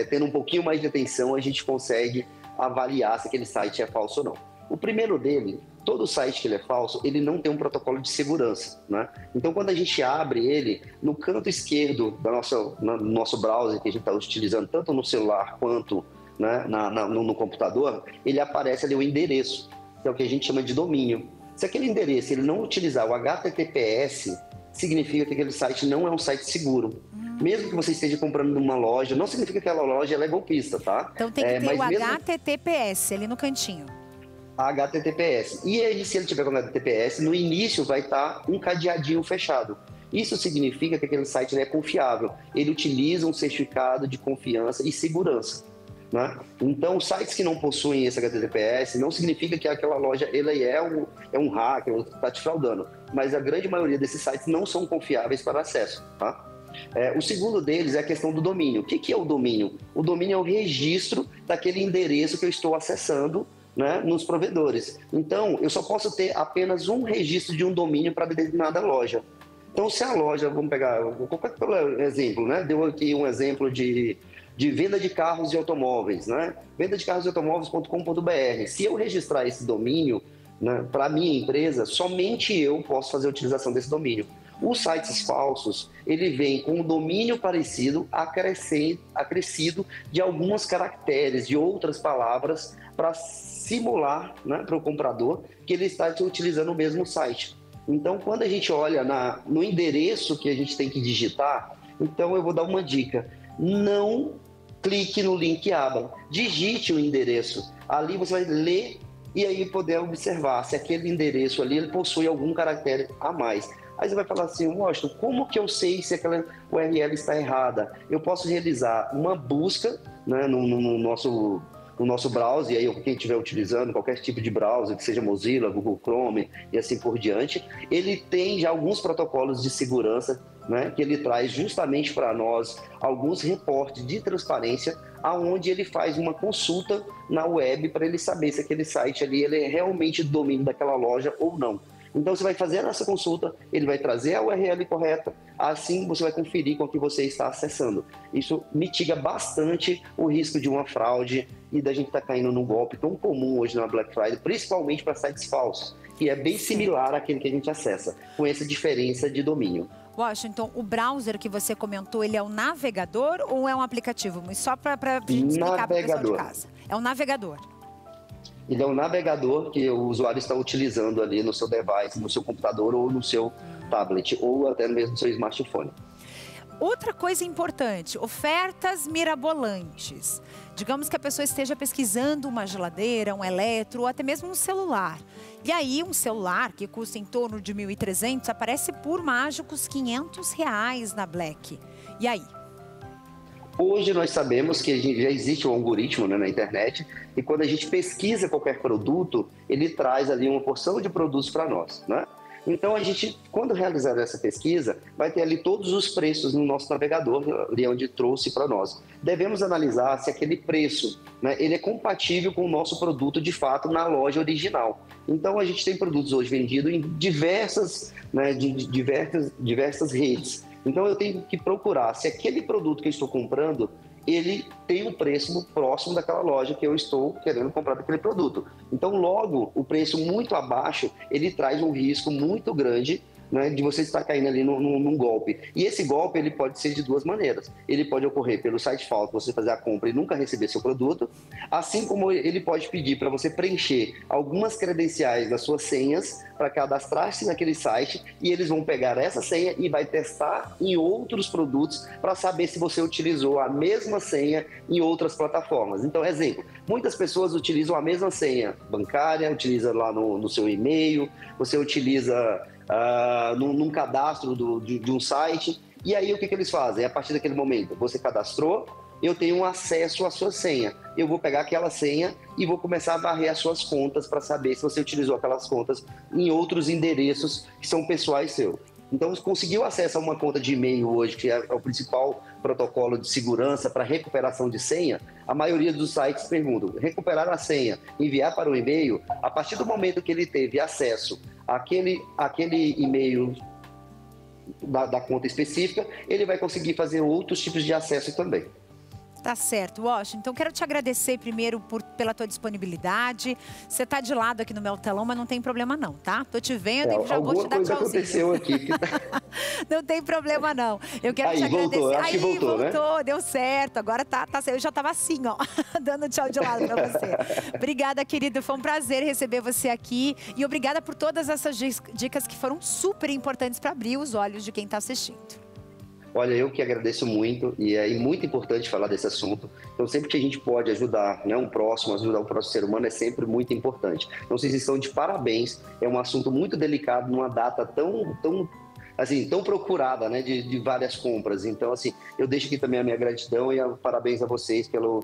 tendo um pouquinho mais de atenção, a gente consegue avaliar se aquele site é falso ou não. O primeiro dele, todo site que ele é falso, ele não tem um protocolo de segurança, né? Então, quando a gente abre ele, no canto esquerdo do nosso browser, que a gente está utilizando tanto no celular quanto, né, no computador, ele aparece ali o endereço, que é o que a gente chama de domínio. Se aquele endereço ele não utilizar o HTTPS, significa que aquele site não é um site seguro. Mesmo que você esteja comprando numa loja, não significa que aquela loja ela é golpista, tá? Então tem que ter o HTTPS ali no cantinho. HTTPS. E aí, se ele tiver com HTTPS, no início vai estar um cadeadinho fechado. Isso significa que aquele site é confiável. Ele utiliza um certificado de confiança e segurança, né? Então, sites que não possuem esse HTTPS não significa que aquela loja ele é um hacker ou está te fraudando. Mas a grande maioria desses sites não são confiáveis para acesso, tá? O segundo deles é a questão do domínio. O que é o domínio? O domínio é o registro daquele endereço que eu estou acessando, né, nos provedores. Então, eu só posso ter apenas um registro de um domínio para determinada loja. Então, se a loja, vamos pegar qualquer exemplo, né? Deu aqui um exemplo de venda de carros e automóveis, né? Venda de carros e automóveis.com.br. Se eu registrar esse domínio, né, para a minha empresa, somente eu posso fazer a utilização desse domínio. Os sites falsos, ele vem com um domínio parecido, acrescido de alguns caracteres, de outras palavras, para simular, né, para o comprador que ele está utilizando o mesmo site. Então, quando a gente olha no endereço que a gente tem que digitar, então eu vou dar uma dica. Não clique no link aba, digite o endereço. Ali você vai ler e aí poder observar se aquele endereço ali ele possui algum caractere a mais. Aí você vai falar assim, Washington, como que eu sei se aquela URL está errada? Eu posso realizar uma busca, né, no nosso browser, e aí quem estiver utilizando qualquer tipo de browser, que seja Mozilla, Google Chrome e assim por diante, ele tem já alguns protocolos de segurança, né, que ele traz justamente para nós alguns reportes de transparência, aonde ele faz uma consulta na web para ele saber se aquele site ali ele é realmente domínio daquela loja ou não. Então você vai fazer essa consulta, ele vai trazer a URL correta, assim você vai conferir com o que você está acessando. Isso mitiga bastante o risco de uma fraude e da gente estar caindo num golpe tão comum hoje na Black Friday, principalmente para sites falsos, que é bem similar àquele que a gente acessa, com essa diferença de domínio. Washington, o browser que você comentou, ele é um navegador ou é um aplicativo? Só para gente explicar para o pessoal de casa. É um navegador. Ele é um navegador que o usuário está utilizando ali no seu device, no seu computador ou no seu tablet, ou até mesmo no seu smartphone. Outra coisa importante, ofertas mirabolantes. Digamos que a pessoa esteja pesquisando uma geladeira, um eletro ou até mesmo um celular. E aí um celular que custa em torno de R$ 1.300 aparece por mágicos R$ 500 na Black. E aí? Hoje nós sabemos que já existe um algoritmo, né, na internet, e quando a gente pesquisa qualquer produto, ele traz ali uma porção de produtos para nós, né? Então a gente, quando realizar essa pesquisa, vai ter ali todos os preços no nosso navegador, ali onde trouxe para nós. Devemos analisar se aquele preço, né, ele é compatível com o nosso produto de fato na loja original. Então a gente tem produtos hoje vendidos em diversas redes. Então eu tenho que procurar se aquele produto que eu estou comprando, ele tem um preço próximo daquela loja que eu estou querendo comprar daquele produto. Então logo, o preço muito abaixo, ele traz um risco muito grande, né, de você estar caindo ali num golpe. E esse golpe ele pode ser de duas maneiras. Ele pode ocorrer pelo site falso, você fazer a compra e nunca receber seu produto, assim como ele pode pedir para você preencher algumas credenciais das suas senhas para cadastrar-se naquele site, e eles vão pegar essa senha e vai testar em outros produtos para saber se você utilizou a mesma senha em outras plataformas. Então, exemplo, muitas pessoas utilizam a mesma senha bancária, utiliza lá no seu e-mail, você utiliza num cadastro de um site, e aí o que eles fazem? A partir daquele momento, você cadastrou, eu tenho acesso à sua senha. Eu vou pegar aquela senha e vou começar a varrer as suas contas para saber se você utilizou aquelas contas em outros endereços que são pessoais seus. Então, conseguiu acesso a uma conta de e-mail hoje, que é o principal protocolo de segurança para recuperação de senha, a maioria dos sites perguntam, recuperar a senha, enviar para o e-mail, a partir do momento que ele teve acesso àquele e-mail da conta específica, ele vai conseguir fazer outros tipos de acesso também. Tá certo, Washington. Então, quero te agradecer primeiro pela tua disponibilidade. Você tá de lado aqui no meu telão, mas não tem problema não, tá? Tô te vendo e já vou te dar tchauzinho. Aconteceu aqui. Não tem problema não. Eu quero te agradecer. Voltou, acho que voltou, né? Deu certo. Agora tá certo. Eu já tava assim, ó, dando tchau de lado pra você. Obrigada, querido. Foi um prazer receber você aqui. E obrigada por todas essas dicas que foram super importantes para abrir os olhos de quem tá assistindo. Olha, eu que agradeço muito, e é muito importante falar desse assunto. Então, sempre que a gente pode ajudar, né, um próximo, ajudar o próximo ser humano, é sempre muito importante. Então, vocês estão de parabéns. É um assunto muito delicado, numa data tão procurada, né, de várias compras. Então, assim, eu deixo aqui também a minha gratidão e parabéns a vocês pelo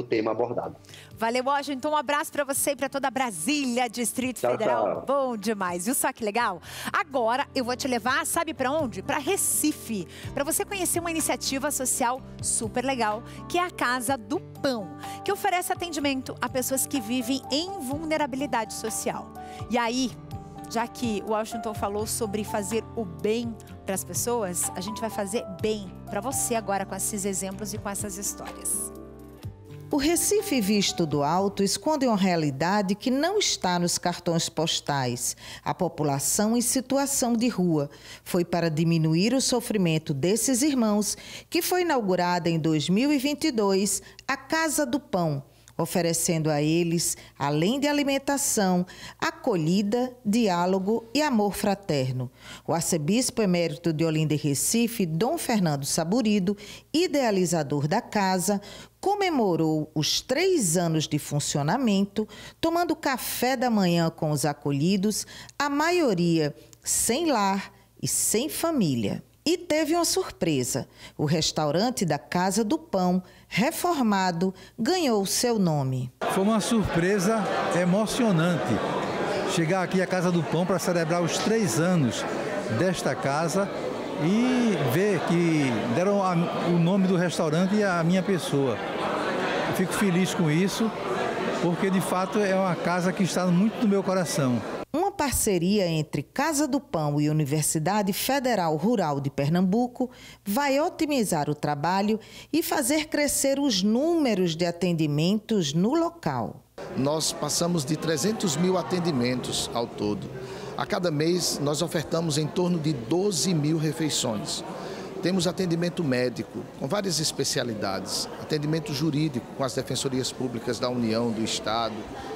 tema abordado. Valeu, Washington. Um abraço para você e para toda Brasília, Distrito Federal. Tchau. Bom demais. Viu só que legal? Agora eu vou te levar, sabe para onde? Para Recife, para você conhecer uma iniciativa social super legal, que é a Casa do Pão, que oferece atendimento a pessoas que vivem em vulnerabilidade social. E aí, já que o Washington falou sobre fazer o bem para as pessoas, a gente vai fazer bem para você agora com esses exemplos e com essas histórias. O Recife visto do alto esconde uma realidade que não está nos cartões postais. A população em situação de rua. Foi para diminuir o sofrimento desses irmãos que foi inaugurada em 2022 a Casa do Pão, oferecendo a eles, além de alimentação, acolhida, diálogo e amor fraterno. O arcebispo emérito de Olinda e Recife, Dom Fernando Saburido, idealizador da casa, comemorou os 3 anos de funcionamento, tomando café da manhã com os acolhidos, a maioria sem lar e sem família. E teve uma surpresa. O restaurante da Casa do Pão, reformado, ganhou seu nome. Foi uma surpresa emocionante chegar aqui à Casa do Pão para celebrar os 3 anos desta casa e ver que deram o nome do restaurante e a minha pessoa. Eu fico feliz com isso, porque de fato é uma casa que está muito no meu coração. Uma parceria entre Casa do Pão e Universidade Federal Rural de Pernambuco vai otimizar o trabalho e fazer crescer os números de atendimentos no local. Nós passamos de 300 mil atendimentos ao todo. A cada mês, nós ofertamos em torno de 12 mil refeições. Temos atendimento médico, com várias especialidades, atendimento jurídico com as defensorias públicas da União, do Estado,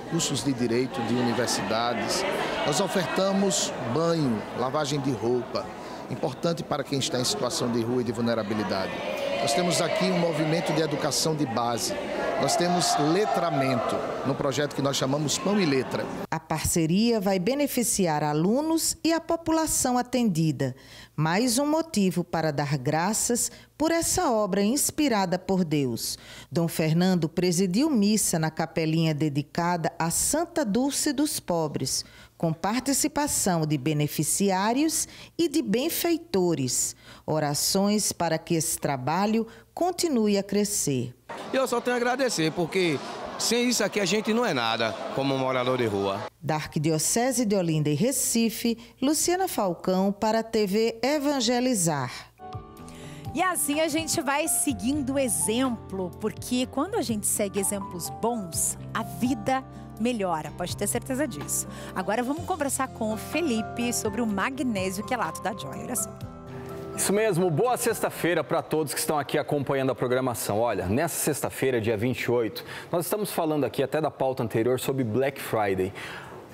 cursos de direito de universidades. Nós ofertamos banho, lavagem de roupa, importante para quem está em situação de rua e de vulnerabilidade. Nós temos aqui um movimento de educação de base. Nós temos letramento, no projeto que nós chamamos Pão e Letra. A parceria vai beneficiar alunos e a população atendida. Mais um motivo para dar graças por essa obra inspirada por Deus. Dom Fernando presidiu missa na capelinha dedicada a Santa Dulce dos Pobres, com participação de beneficiários e de benfeitores. Orações para que esse trabalho continue a crescer. Eu só tenho a agradecer, porque sem isso aqui a gente não é nada, como morador de rua. Da Arquidiocese de Olinda e Recife, Luciana Falcão para a TV Evangelizar. E assim a gente vai seguindo o exemplo, porque quando a gente segue exemplos bons, a vida melhora, pode ter certeza disso. Agora vamos conversar com o Felipe sobre o magnésio quelato da Joy. Olha só. Isso mesmo, boa sexta-feira para todos que estão aqui acompanhando a programação. Olha, nessa sexta-feira, dia 28, nós estamos falando aqui até da pauta anterior sobre Black Friday.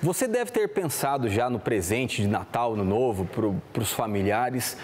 Você deve ter pensado já no presente de Natal, Ano Novo, para os familiares.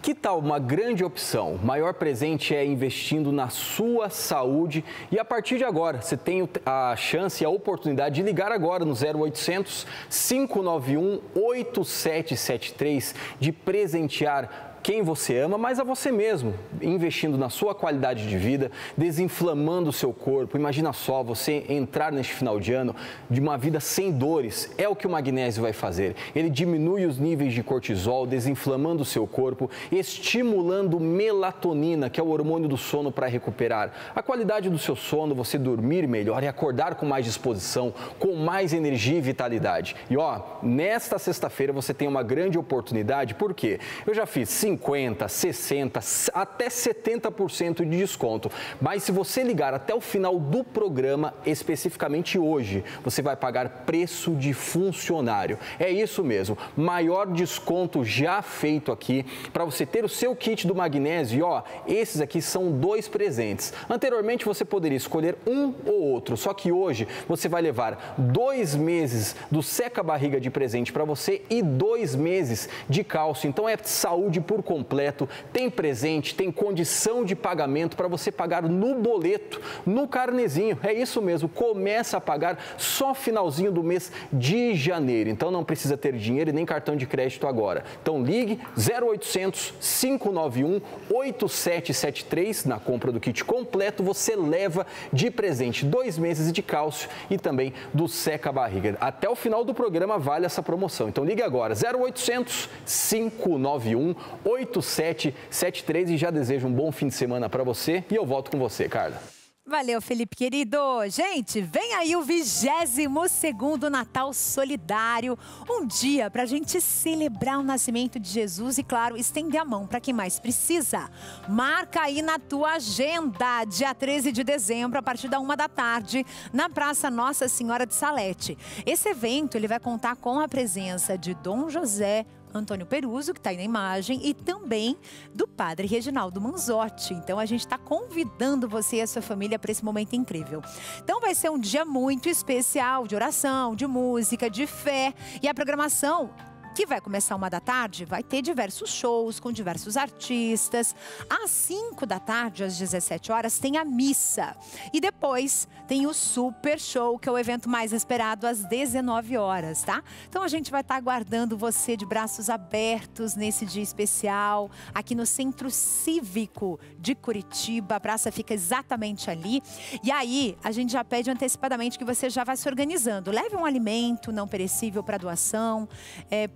Que tal uma grande opção? O maior presente é investindo na sua saúde e a partir de agora você tem a chance e a oportunidade de ligar agora no 0800 591 8773 de presentear quem você ama, mas a você mesmo, investindo na sua qualidade de vida, desinflamando o seu corpo. Imagina só você entrar neste final de ano de uma vida sem dores. É o que o magnésio vai fazer. Ele diminui os níveis de cortisol, desinflamando o seu corpo, estimulando melatonina, que é o hormônio do sono, para recuperar a qualidade do seu sono, você dormir melhor e acordar com mais disposição, com mais energia e vitalidade. E ó, nesta sexta-feira você tem uma grande oportunidade, por quê? Eu já fiz 50%, 60%, até 70% de desconto. Mas se você ligar até o final do programa, especificamente hoje, você vai pagar preço de funcionário. É isso mesmo, maior desconto já feito aqui para você ter o seu kit do magnésio. E ó, esses aqui são 2 presentes. Anteriormente você poderia escolher um ou outro, só que hoje você vai levar 2 meses do seca-barriga de presente para você e 2 meses de cálcio. Então é saúde por completo, tem presente, tem condição de pagamento para você pagar no boleto, no carnezinho. É isso mesmo, começa a pagar só finalzinho do mês de janeiro. Então não precisa ter dinheiro e nem cartão de crédito agora. Então ligue 0800 591 8773 na compra do kit completo. Você leva de presente 2 meses de cálcio e também do seca-barriga. Até o final do programa vale essa promoção. Então ligue agora 0800 591 8773 e já desejo um bom fim de semana para você e eu volto com você, Carla. Valeu, Felipe, querido. Gente, vem aí o 22º Natal Solidário. Um dia para a gente celebrar o nascimento de Jesus e, claro, estender a mão para quem mais precisa. Marca aí na tua agenda, dia 13 de dezembro, a partir da 1 da tarde, na Praça Nossa Senhora de Salete. Esse evento ele vai contar com a presença de Dom José, Antônio Peruso, que está aí na imagem, e também do Padre Reginaldo Manzotti. Então a gente está convidando você e a sua família para esse momento incrível. Então vai ser um dia muito especial de oração, de música, de fé, e a programação que vai começar 1h vai ter diversos shows com diversos artistas. Às 5h, às 17 horas, tem a missa. E depois tem o Super Show, que é o evento mais esperado, às 19 horas, tá? Então a gente vai estar aguardando você de braços abertos nesse dia especial, aqui no Centro Cívico de Curitiba. A praça fica exatamente ali. E aí, a gente já pede antecipadamente que você já vá se organizando. Leve um alimento não perecível para doação,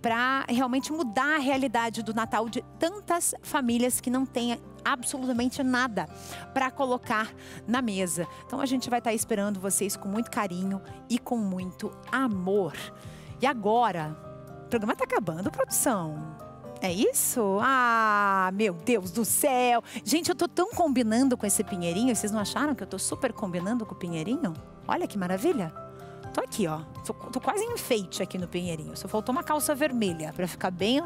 para realmente mudar a realidade do Natal de tantas famílias que não têm absolutamente nada para colocar na mesa. Então a gente vai estar esperando vocês com muito carinho e com muito amor. E agora, o programa está acabando, produção. É isso? Ah, meu Deus do céu! Gente, eu tô tão combinando com esse Pinheirinho. Vocês não acharam que eu tô super combinando com o Pinheirinho? Olha que maravilha! Tô aqui, ó. Tô quase em enfeite aqui no Pinheirinho. Só faltou uma calça vermelha para ficar bem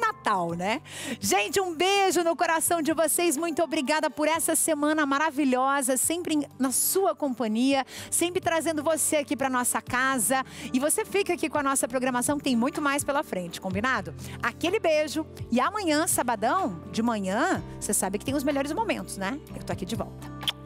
Natal, né? Gente, um beijo no coração de vocês. Muito obrigada por essa semana maravilhosa, sempre na sua companhia, sempre trazendo você aqui para nossa casa. E você fica aqui com a nossa programação, que tem muito mais pela frente, combinado? Aquele beijo. E amanhã, sabadão, de manhã, você sabe que tem os melhores momentos, né? Eu tô aqui de volta.